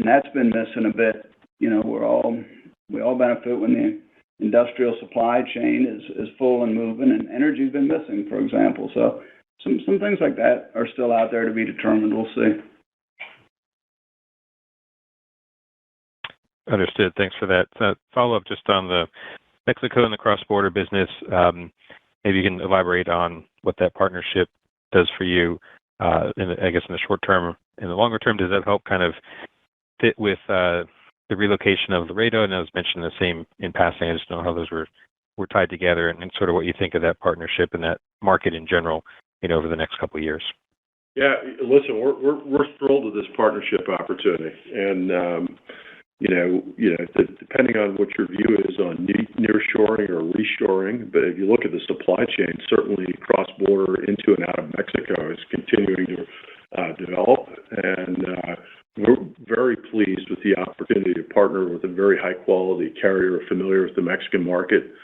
that's been missing a bit. We all benefit when the industrial supply chain is full and moving, and energy's been missing, for example. So some things like that are still out there to be determined. We'll see. Understood. Thanks for that. Follow up just on the Mexico and the cross-border business. Maybe you can elaborate on what that partnership does for you, I guess in the short term. In the longer term, does that help kind of fit with the relocation of Laredo? And I was mentioning the same in passing. I just don't know how those were we're tied together, and sort of what you think of that partnership and that market in general, over the next couple of years. Yeah, listen, we're thrilled with this partnership opportunity, and depending on what your view is on nearshoring or reshoring, but if you look at the supply chain, certainly cross-border into and out of Mexico is continuing to develop, and we're very pleased with the opportunity to partner with a very high-quality carrier familiar with the Mexican market.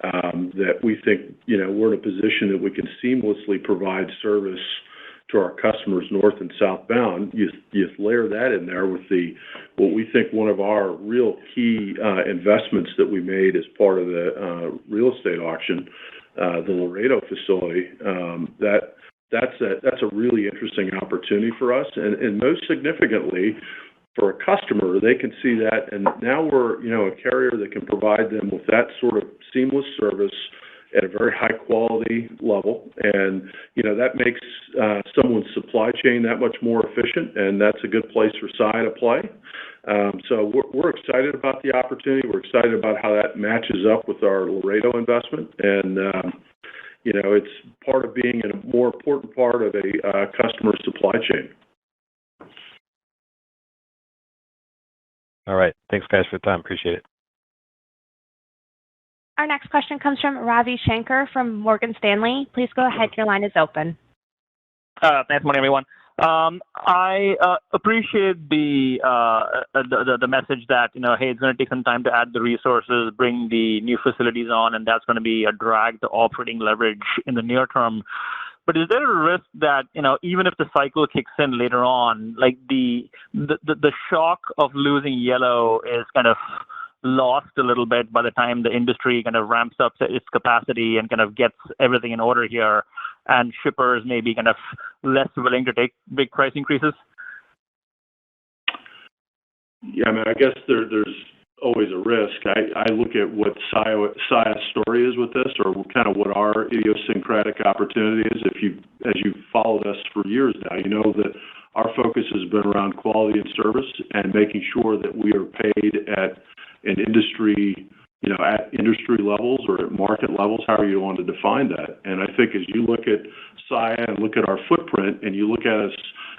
That we think we're in a position that we can seamlessly provide service to our customers north and southbound. You layer that in there with what we think one of our real key investments that we made as part of the real estate auction, the Laredo facility. That's a really interesting opportunity for us, and most significantly for a customer, they can see that, and now we're a carrier that can provide them with that sort of seamless service at a very high quality level, and that makes someone's supply chain that much more efficient, and that's a good place for SAIA to play. So we're excited about the opportunity. We're excited about how that matches up with our Laredo investment, and it's part of being a more important part of a customer supply chain. All right. Thanks, guys, for the time. Appreciate it. Our next question comes from Ravi Shanker from Morgan Stanley. Please go ahead. Your line is open. Good morning, everyone. I appreciate the message that, hey, it's going to take some time to add the resources, bring the new facilities on, and that's going to be a drag to operating leverage in the near term. But is there a risk that, even if the cycle kicks in later on, like the shock of losing Yellow is kind of lost a little bit by the time the industry kind of ramps up its capacity and kind of gets everything in order here, and shippers may be kind of less willing to take big price increases? Yeah, I mean, I guess there's always a risk. I look at what SAIA's story is with this, or kind of what our idiosyncratic opportunity is. As you've followed us for years now, you know that our focus has been around quality and service and making sure that we are paid at an industry, at industry levels or at market levels, however you want to define that. And I think as you look at SAIA and look at our footprint, and you look at us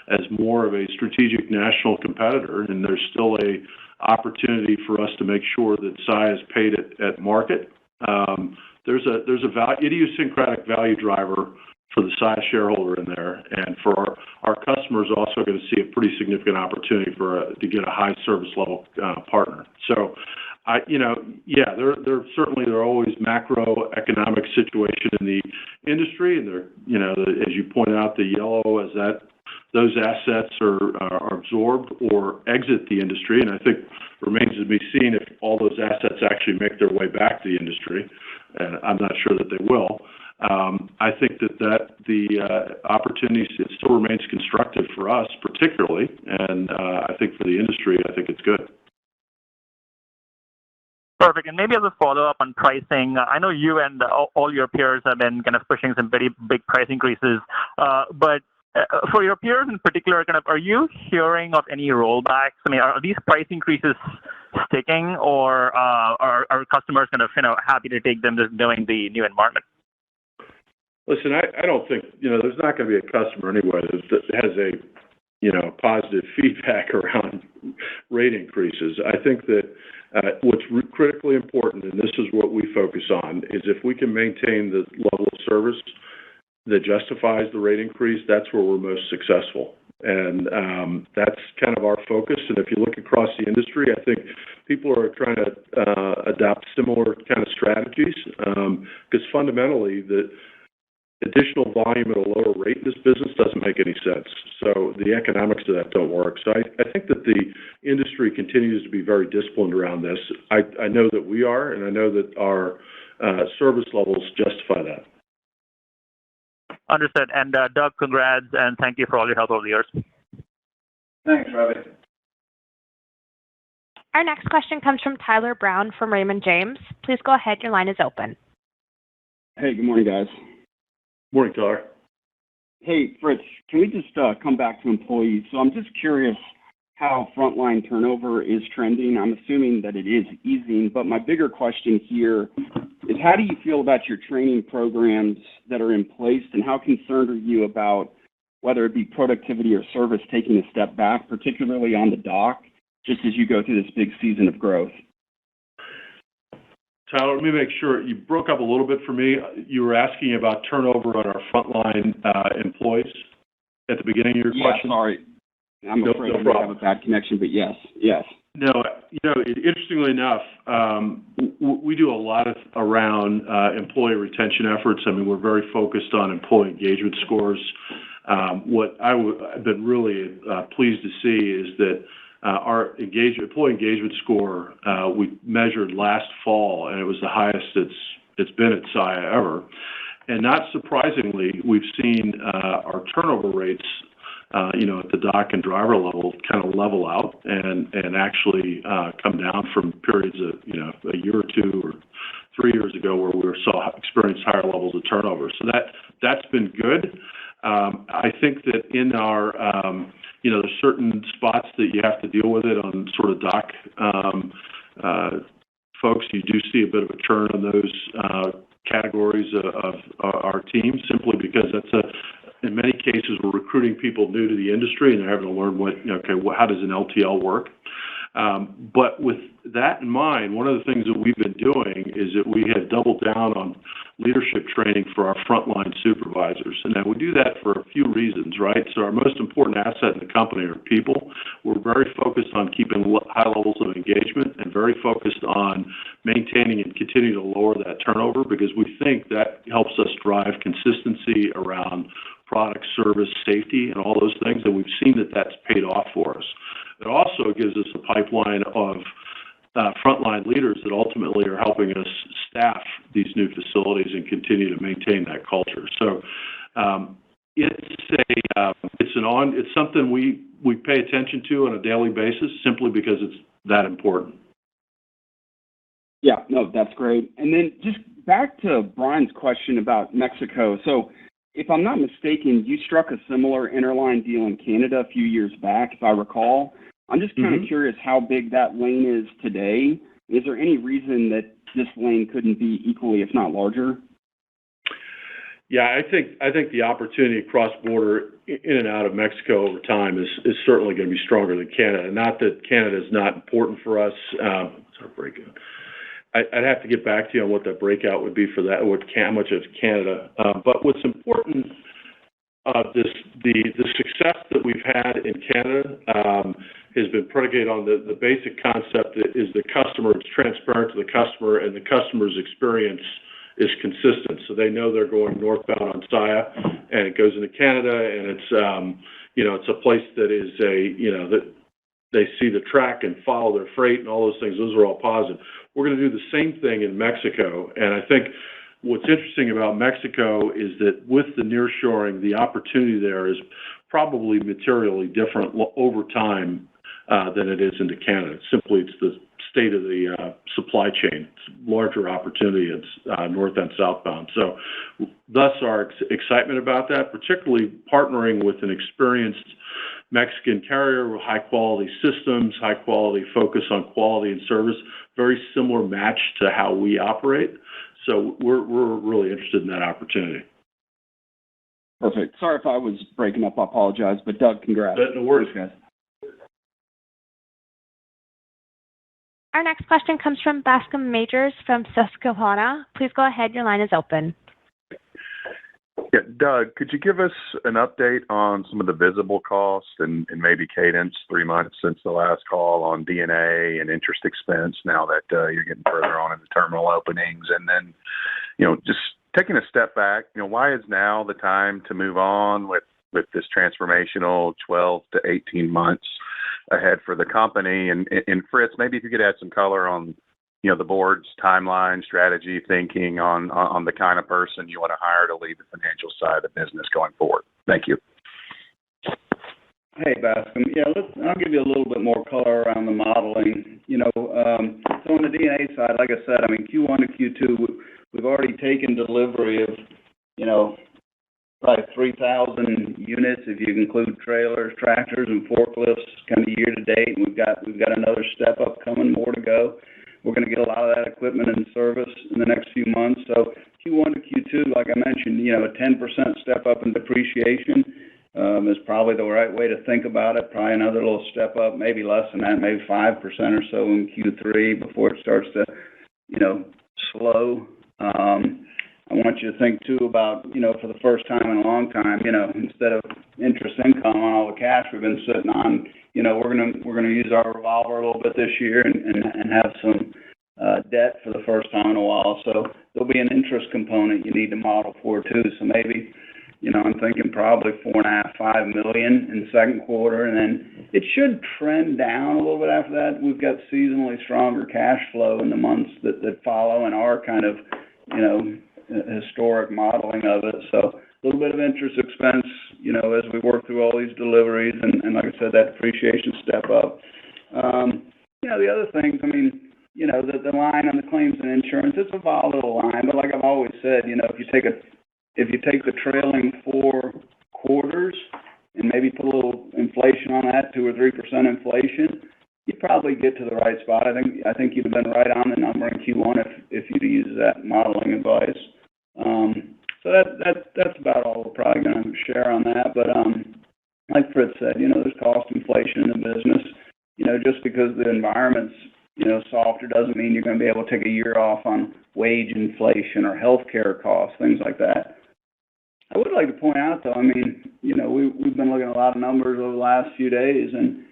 as more of a strategic national competitor, and there's still a opportunity for us to make sure that SAIA is paid at market. There's a idiosyncratic value driver for the SAIA shareholder in there, and for our customers also going to see a pretty significant opportunity to get a high service level partner. So, there certainly are always macroeconomic situation in the industry, and as you point out, the Yellow as those assets are absorbed or exit the industry, and I think remains to be seen if all those assets actually make their way back to the industry, and I'm not sure that they will. I think that the opportunity still remains constructive for us, particularly, and I think for the industry, I think it's good. Perfect. And maybe as a follow-up on pricing, I know you and all your peers have been kind of pushing some very big price increases, but for your peers in particular, are you hearing of any rollbacks? I mean, are these price increases sticking, or are customers happy to take them just knowing the new environment? Listen, I don't think, there's not going to be a customer anyway that has a, positive feedback around rate increases. I think that what's critically important, and this is what we focus on, is if we can maintain the level of service that justifies the rate increase, that's where we're most successful. And that's kind of our focus. And if you look across the industry, I think people are trying to adopt similar kind of strategies, because fundamentally the additional volume at a lower rate in this business doesn't make any sense. So the economics of that don't work. So I think that the industry continues to be very disciplined around this. I know that we are, and I know that our service levels justify that. Understood. And Doug, congrats, and thank you for all your help over the years. Thanks, Ravi. Our next question comes from Tyler Brown from Raymond James. Please go ahead. Your line is open. Hey, good morning, guys. Morning, Tyler. Hey, Fritz, can we just come back to employees? So I'm just curious, how frontline turnover is trending. I'm assuming that it is easing, but my bigger question here is how do you feel about your training programs that are in place, and how concerned are you about whether it be productivity or service taking a step back, particularly on the dock, just as you go through this big season of growth? Tyler, let me make sure. You broke up a little bit for me. You were asking about turnover on our frontline employees at the beginning of your question? Yeah, sorry. I'm afraid I have a bad connection, but yes. No, interestingly enough, we do a lot around employee retention efforts. I mean, we're very focused on employee engagement scores. What I've been really pleased to see is that our employee engagement score we measured last fall, and it was the highest it's been at SAIA ever. And not surprisingly, we've seen our turnover rates, at the dock and driver level, kind of level out and actually come down from periods of, a year or two or 3 years ago where we experienced higher levels of turnover. So that's been good. I think that in our, there's certain spots that you have to deal with it on sort of dock folks. You do see a bit of a churn on those categories of our team, simply because in many cases, we're recruiting people new to the industry, and they're having to learn how does an LTL work? But with that in mind, one of the things that we've been doing is that we have doubled down on leadership training for our frontline supervisors. And now we do that for a few reasons, right? So our most important asset in the company are people. We're very focused on keeping high levels of engagement and very focused on maintaining and continuing to lower that turnover, because we think that helps us drive consistency around product, service, safety, and all those things, and we've seen that that's paid off for us. It also gives us a pipeline of frontline leaders that ultimately are helping us staff these new facilities and continue to maintain that culture. So it's something we pay attention to on a daily basis, simply because it's that important. Yeah, no, that's great. And then just back to Brian's question about Mexico. So if I'm not mistaken, you struck a similar interline deal in Canada a few years back, if I recall. I'm just kind of curious how big that lane is today. Is there any reason that this lane couldn't be equally, if not larger? Yeah, I think the opportunity cross-border in and out of Mexico over time is certainly going to be stronger than Canada. Not that Canada is not important for us. What's our breakout? I'd have to get back to you on what that breakout would be for that, how much of Canada. But what's important, the success that we've had in Canada has been predicated on the basic concept that is the customer. It's transparent to the customer, and the customer's experience is consistent. So they know they're going northbound on SAIA, and it goes into Canada, and it's a place that is that they see the track and follow their freight and all those things. Those are all positive. We're going to do the same thing in Mexico. And I think what's interesting about Mexico is that with the nearshoring, the opportunity there is probably materially different over time than it is into Canada. It's the state of the supply chain. It's larger opportunity. It's north and southbound. So thus our excitement about that, particularly partnering with an experienced Mexican carrier with high-quality systems, high-quality focus on quality and service, very similar match to how we operate. So we're really interested in that opportunity. Perfect. Sorry if I was breaking up. I apologize. But, Doug, congrats. No worries, guys. Our next question comes from Bascome Majors from Susquehanna. Please go ahead. Your line is open. Yeah, Doug, could you give us an update on some of the visible costs and maybe cadence 3 months since the last call on D&A and interest expense now that you're getting further on in the terminal openings? And then, just taking a step back, why is now the time to move on with this transformational 12 to 18 months ahead for the company? And Fritz, maybe if you could add some color on the board's timeline, strategy, thinking on the kind of person you want to hire to lead the financial side of the business going forward. Thank you. Hey, Bascom. Yeah, I'll give you a little bit more color around the modeling. So on the D&A side, like I said, Q1 to Q2, we've already taken delivery of, probably 3,000 units if you include trailers, tractors, and forklifts kind of year to date. And we've got another step up coming, more to go. We're going to get a lot of that equipment in service in the next few months. So Q1 to Q2, like I mentioned, a 10% step up in depreciation is probably the right way to think about it. Probably another little step up, maybe less than that, maybe 5% or so in Q3 before it starts to, slow. I want you to think too about, for the first time in a long time, instead of interest income on all the cash we've been sitting on, we're gonna use our revolver a little bit this year and have some debt for the first time in a while. So there'll be an interest component you need to model for too. So maybe, I'm thinking probably $4.5 million in the second quarter, and then it should trend down a little bit after that. We've got seasonally stronger cash flow in the months that follow in our kind of, historic modeling of it. So a little bit of interest expense, as we work through all these deliveries, and like I said, that depreciation step up. The other things, the line on the claims and insurance, it's a volatile line, but like I've always said, if you take the trailing 4 quarters and maybe put a little inflation on that, 2 or 3% inflation, you probably get to the right spot. I think you'd have been right on the number in Q1 if you'd used that modeling advice. So that's about all we're probably going to share on that. But like Fritz said, there's cost inflation in the business. Just because the environment's softer doesn't mean you're going to be able to take a year off on wage inflation or healthcare costs, things like that. I would like to point out, though, we've been looking at a lot of numbers over the last few days, and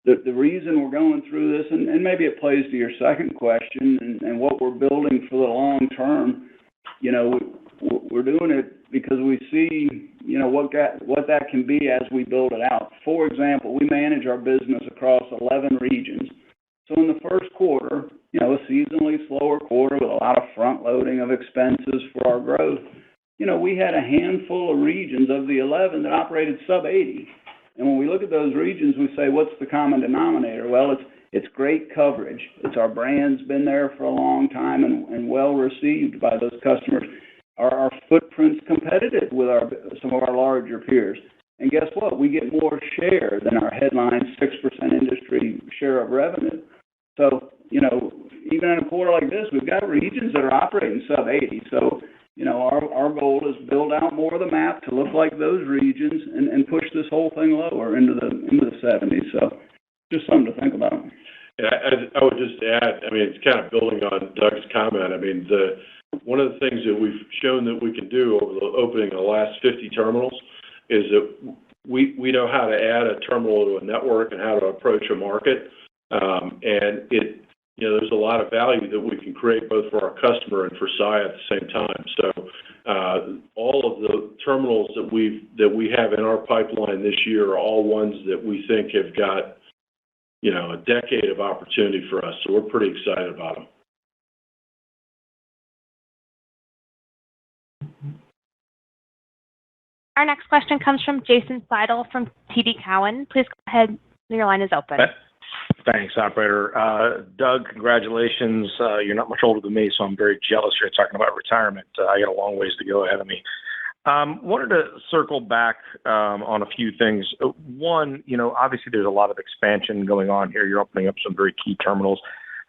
the reason we're going through this, and maybe it plays to your second question, and what we're building for the long term, we're doing it because we see, what that can be as we build it out. For example, we manage our business across 11 regions. So in the first quarter, a seasonally slower quarter with a lot of front loading of expenses for our growth, we had a handful of regions of the 11 that operated sub 80. And when we look at those regions, we say, what's the common denominator? Well, it's great coverage. It's our brand's been there for a long time and well received by those customers. Our footprint's competitive with some of our larger peers. And guess what? We get more share than our headline 6% industry share of revenue. So, even in a quarter like this, we've got regions that are operating sub 80. So, our goal is build out more of the map to look like those regions and push this whole thing lower into the 70s. So just something to think about. Yeah, I would just add, it's kind of building on Doug's comment. One of the things that we've shown that we can do over the opening of the last 50 terminals is that we know how to add a terminal to a network and how to approach a market. And there's a lot of value that we can create both for our customer and for SAIA at the same time. So all of the terminals that we have in our pipeline this year are all ones that we think have got, a decade of opportunity for us. So we're pretty excited about them. Our next question comes from Jason Seidel from TD Cowen. Please go ahead. Your line is open. Thanks, operator. Doug, congratulations. You're not much older than me, so I'm very jealous you're talking about retirement. I got a long ways to go ahead of me. Wanted to circle back on a few things. One, obviously there's a lot of expansion going on here. You're opening up some very key terminals.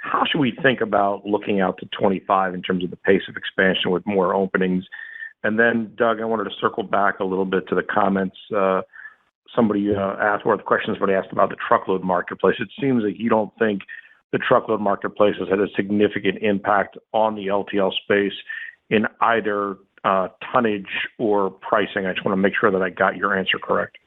How should we think about looking out to 25 in terms of the pace of expansion with more openings? And then, Doug, I wanted to circle back a little bit to the comments somebody asked, or the question somebody asked about the truckload marketplace. It seems like you don't think the truckload marketplace has had a significant impact on the LTL space in either tonnage or pricing. I just want to make sure that I got your answer correct.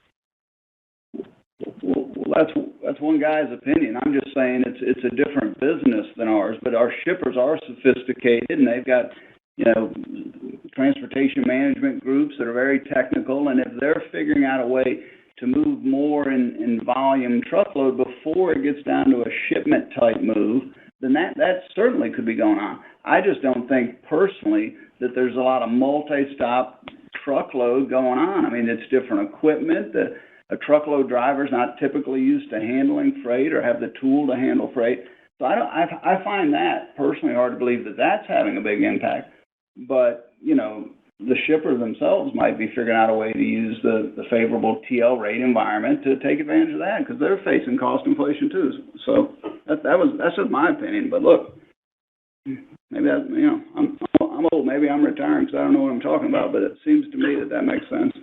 Well, that's one guy's opinion. I'm just saying it's a different business than ours, but our shippers are sophisticated and they've got transportation management groups that are very technical, and if they're figuring out a way to move more in volume truckload before it gets down to a shipment type move, then that certainly could be going on. I just don't think personally that there's a lot of multi-stop truckload going on. It's different equipment. A truckload driver's not typically used to handling freight or have the tool to handle freight. So I find that personally hard to believe that that's having a big impact. But, the shipper themselves might be figuring out a way to use the favorable TL rate environment to take advantage of that because they're facing cost inflation too. So that's just my opinion. But look, maybe I'm old. Maybe I'm retiring because I don't know what I'm talking about. But it seems to me that makes sense.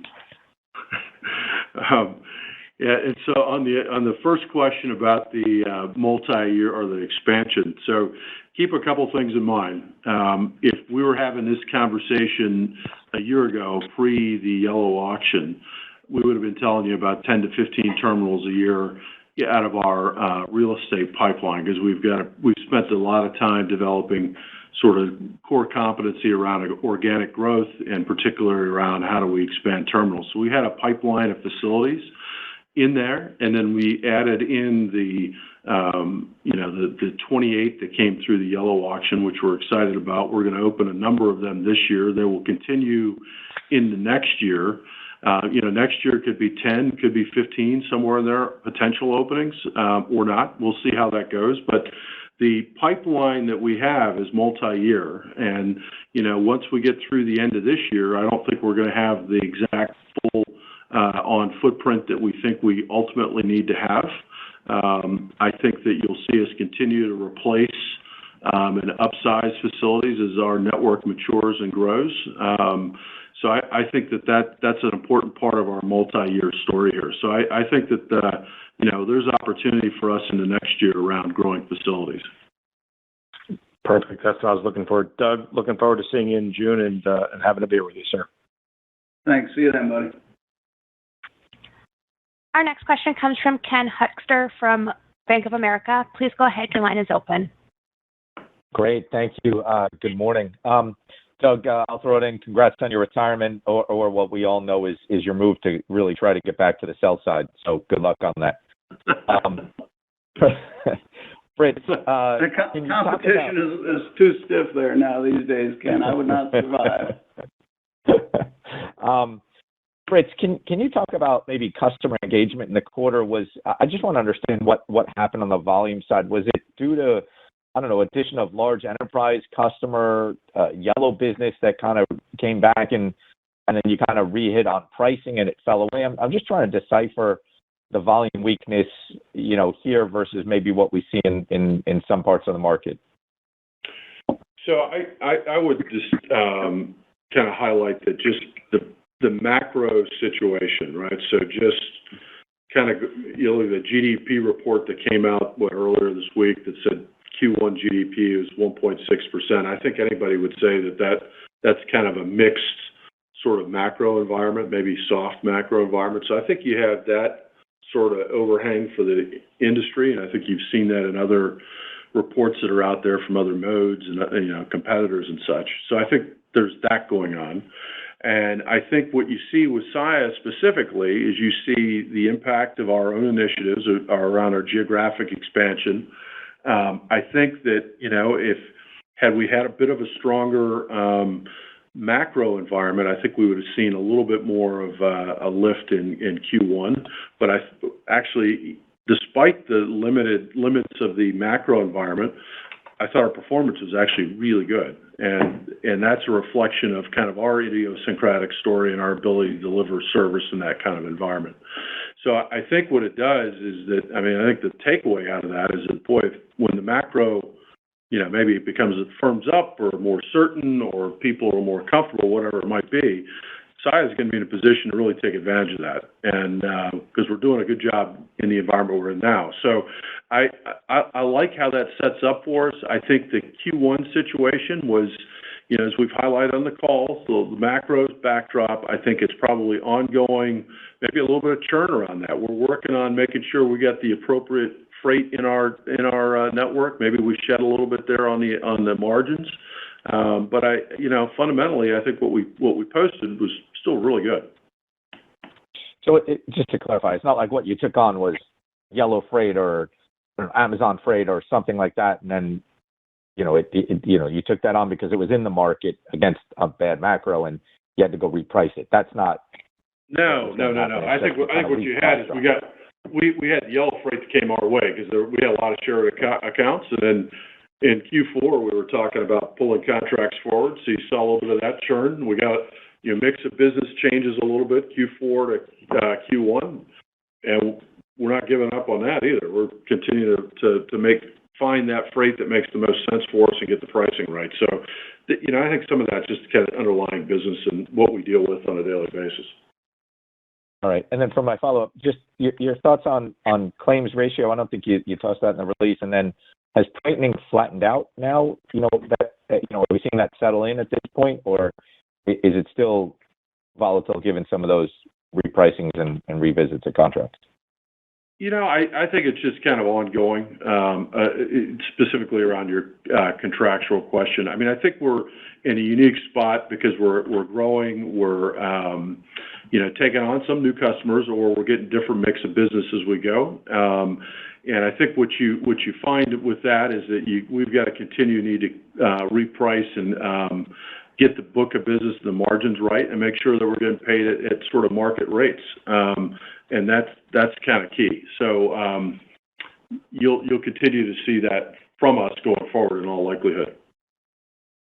Yeah, and so on the first question about the multi-year or the expansion, so keep a couple things in mind. If we were having this conversation a year ago, pre the yellow auction, we would have been telling you about 10 to 15 terminals a year out of our real estate pipeline because we've spent a lot of time developing sort of core competency around organic growth and particularly around how do we expand terminals. So we had a pipeline of facilities in there, and then we added in the 28 that came through the yellow auction, which we're excited about. We're going to open a number of them this year. They will continue in the next year. Next year could be 10, could be 15, somewhere in there, potential openings or not. We'll see how that goes. But the pipeline that we have is multi-year, and once we get through the end of this year, I don't think we're going to have the exact full on footprint that we think we ultimately need to have. I think that you'll see us continue to replace and upsize facilities as our network matures and grows. So I think that's an important part of our multi-year story here. So I think that there's opportunity for us in the next year around growing facilities. Perfect. That's what I was looking for. Doug, looking forward to seeing you in June and having a beer with you, sir. Thanks. See you then, buddy. Our next question comes from Ken Hoexter from Bank of America. Please go ahead. Your line is open. Great. Thank you. Good morning. Doug, I'll throw it in. Congrats on your retirement, or what we all know is your move to really try to get back to the sell side. So good luck on that. Fritz, the competition is too stiff there now these days, Ken. I would not survive. Fritz, can you talk about maybe customer engagement in the quarter? I just want to understand what happened on the volume side. Was it due to, I don't know, addition of large enterprise customer, yellow business that kind of came back and then you kind of re-hit on pricing and it fell away? I'm just trying to decipher the volume weakness, here versus maybe what we see in some parts of the market. So I would just kind of highlight that just the macro situation, right? So just kind of, the GDP report that came out earlier this week that said Q1 GDP is 1.6%. I think anybody would say that's kind of a mixed sort of macro environment, maybe soft macro environment. So I think you have that sort of overhang for the industry, and I think you've seen that in other reports that are out there from other modes and competitors and such. So I think there's that going on. And I think what you see with Saia specifically is you see the impact of our own initiatives around our geographic expansion. I think that, had we had a bit of a stronger macro environment, I think we would have seen a little bit more of a lift in Q1. But actually, despite the limits of the macro environment, I thought our performance was actually really good. And that's a reflection of kind of our idiosyncratic story and our ability to deliver service in that kind of environment. So I think what it does is that, I think the takeaway out of that is that, boy, when the macro, maybe it firms up or more certain or people are more comfortable, whatever it might be, Saia is going to be in a position to really take advantage of that. And because we're doing a good job in the environment we're in now. So I like how that sets up for us. I think the Q1 situation was, as we've highlighted on the call, so the macro backdrop, I think it's probably ongoing, maybe a little bit of churn around that. We're working on making sure we get the appropriate freight in our network. Maybe we shed a little bit there on the margins. But fundamentally, I think what we posted was still really good. So just to clarify, it's not like what you took on was yellow freight or Amazon freight or something like that, and then you took that on because it was in the market against a bad macro, and you had to go reprice it. That's not. No. I think what you had is we had yellow freight that came our way because we had a lot of shared accounts, and then in Q4 we were talking about pulling contracts forward, so you saw a little bit of that churn. We got mix of business changes a little bit, Q4 to Q1, and we're not giving up on that either. We're continuing to find that freight that makes the most sense for us and get the pricing right. So, I think some of that's just kind of underlying business and what we deal with on a daily basis. All right. And then for my follow-up, just your thoughts on claims ratio. I don't think you touched that in the release. And then has tightening flattened out now? Are we seeing that settle in at this point, or is it still volatile given some of those repricings and revisits of contracts? I think it's just kind of ongoing, specifically around your contractual question. I mean, I think we're in a unique spot because we're growing, we're taking on some new customers, or we're getting different mix of business as we go. And I think what you find with that is that we've got to continue need to reprice and get the book of business, the margins right, and make sure that we're getting paid at sort of market rates. And that's kind of key. So you'll continue to see that from us going forward in all likelihood.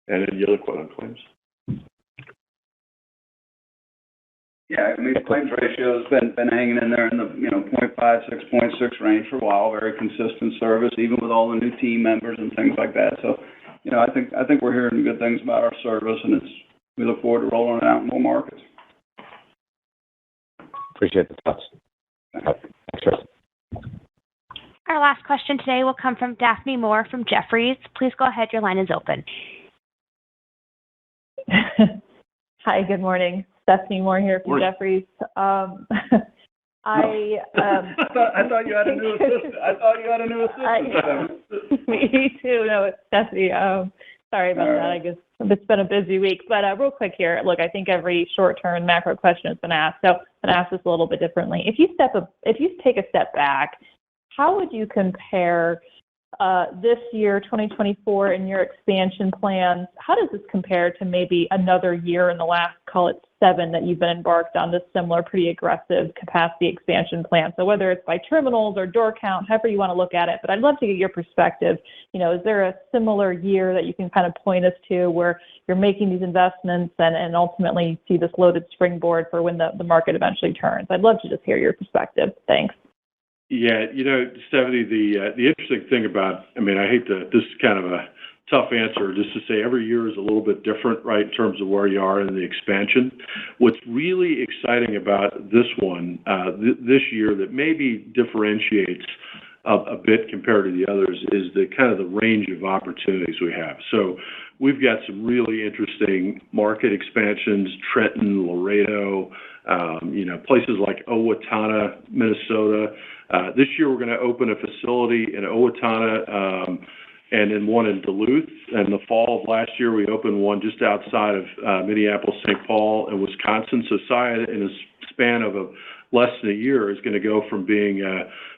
And then the other quote on claims. Yeah, I mean, the claims ratio has been hanging in there in the 0.56, 0.6 range for a while. Very consistent service, even with all the new team members and things like that. So, I think we're hearing good things about our service, and we look forward to rolling it out in more markets. Appreciate the thoughts. Thanks, Chris. Our last question today will come from Daphne Moore from Jefferies. Please go ahead. Your line is open. Hi, good morning. Stephanie Moore here from Jefferies. I thought you had a new assistant. Me too. No, it's Stephanie. Sorry about that. I guess it's been a busy week. But real quick here, look, I think every short-term macro question has been asked. So I'm going to ask this a little bit differently. If you take a step back, how would you compare this year, 2024, in your expansion plans? How does this compare to maybe another year in the last, call it 7, that you've been embarked on this similar, pretty aggressive capacity expansion plan? So whether it's by terminals or door count, however you want to look at it, but I'd love to get your perspective. Is there a similar year that you can kind of point us to where you're making these investments and ultimately see this loaded springboard for when the market eventually turns? I'd love to just hear your perspective. Thanks. Yeah, Stephanie, the interesting thing about, I hate to, this is kind of a tough answer, just to say every year is a little bit different, right, in terms of where you are in the expansion. What's really exciting about this one, this year, that maybe differentiates a bit compared to the others is the kind of the range of opportunities we have. So we've got some really interesting market expansions, Trenton, Laredo, places like Owatonna, Minnesota. This year we're going to open a facility in Owatonna and then one in Duluth. And the fall of last year we opened one just outside of Minneapolis, St. Paul, and Wisconsin. So SAIA, in a span of less than a year, is going to go from being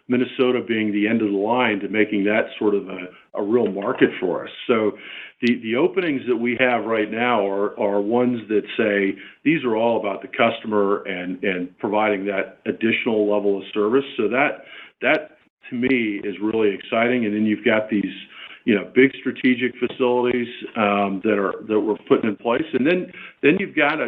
Minnesota being the end of the line to making that sort of a real market for us. So the openings that we have right now are ones that say these are all about the customer and providing that additional level of service. So that to me is really exciting. And then you've got these big strategic facilities that we're putting in place, and then you've got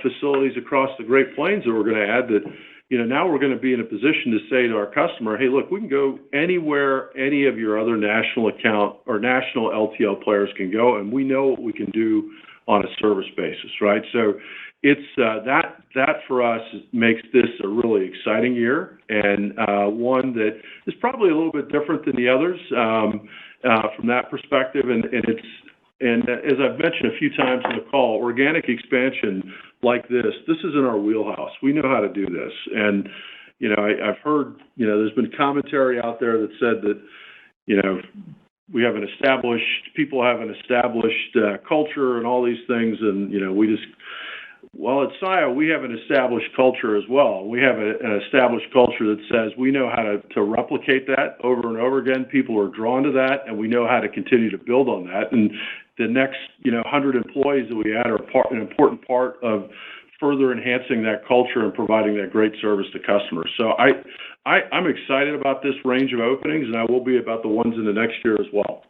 facilities across the Great Plains that we're going to add that. Now we're going to be in a position to say to our customer, hey, look, we can go anywhere any of your other national account or national LTL players can go, and we know what we can do on a service basis, right? So it's that for us makes this a really exciting year, and one that is probably a little bit different than the others from that perspective. And as I've mentioned a few times in the call, organic expansion like this is in our wheelhouse. We know how to do this. And, I've heard, there's been commentary out there that said that, people have an established culture and all these things. And, at SAIA, we have an established culture as well. We have an established culture that says we know how to replicate that over and over again. People are drawn to that, and we know how to continue to build on that. And the next, 100 employees that we add are an important part of further enhancing that culture and providing that great service to customers. So I'm excited about this range of openings, and I will be about the ones in the next year as well.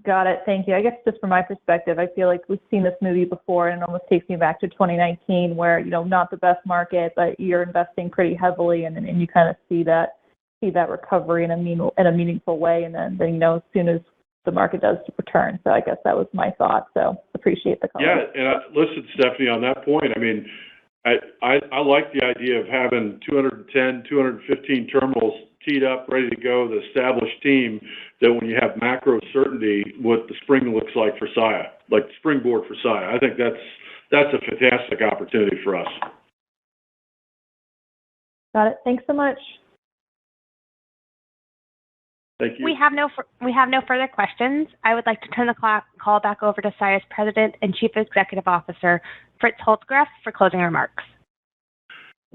Got it. Thank you. I guess just from my perspective, I feel like we've seen this movie before, and it almost takes me back to 2019, where not the best market, but you're investing pretty heavily, and you kind of see that recovery in a meaningful way, and then as soon as the market does return. So I guess that was my thought. So appreciate the call. Yeah, and listen, Stephanie, on that point, I mean, I like the idea of having 210, 215 terminals teed up, ready to go, the established team, that when you have macro certainty, what the spring looks like for SAIA, like the springboard for SAIA. I think that's a fantastic opportunity for us. Got it. Thanks so much. Thank you. We have no further questions. I would like to turn the call back over to SAIA's President and Chief Executive Officer, Fritz Holzgrefe, for closing remarks.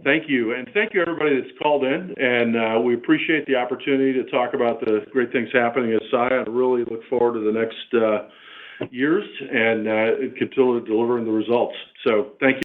Thank you. And thank you, everybody that's called in. And we appreciate the opportunity to talk about the great things happening at SAIA, and really look forward to the next years and continue delivering the results. So thank you.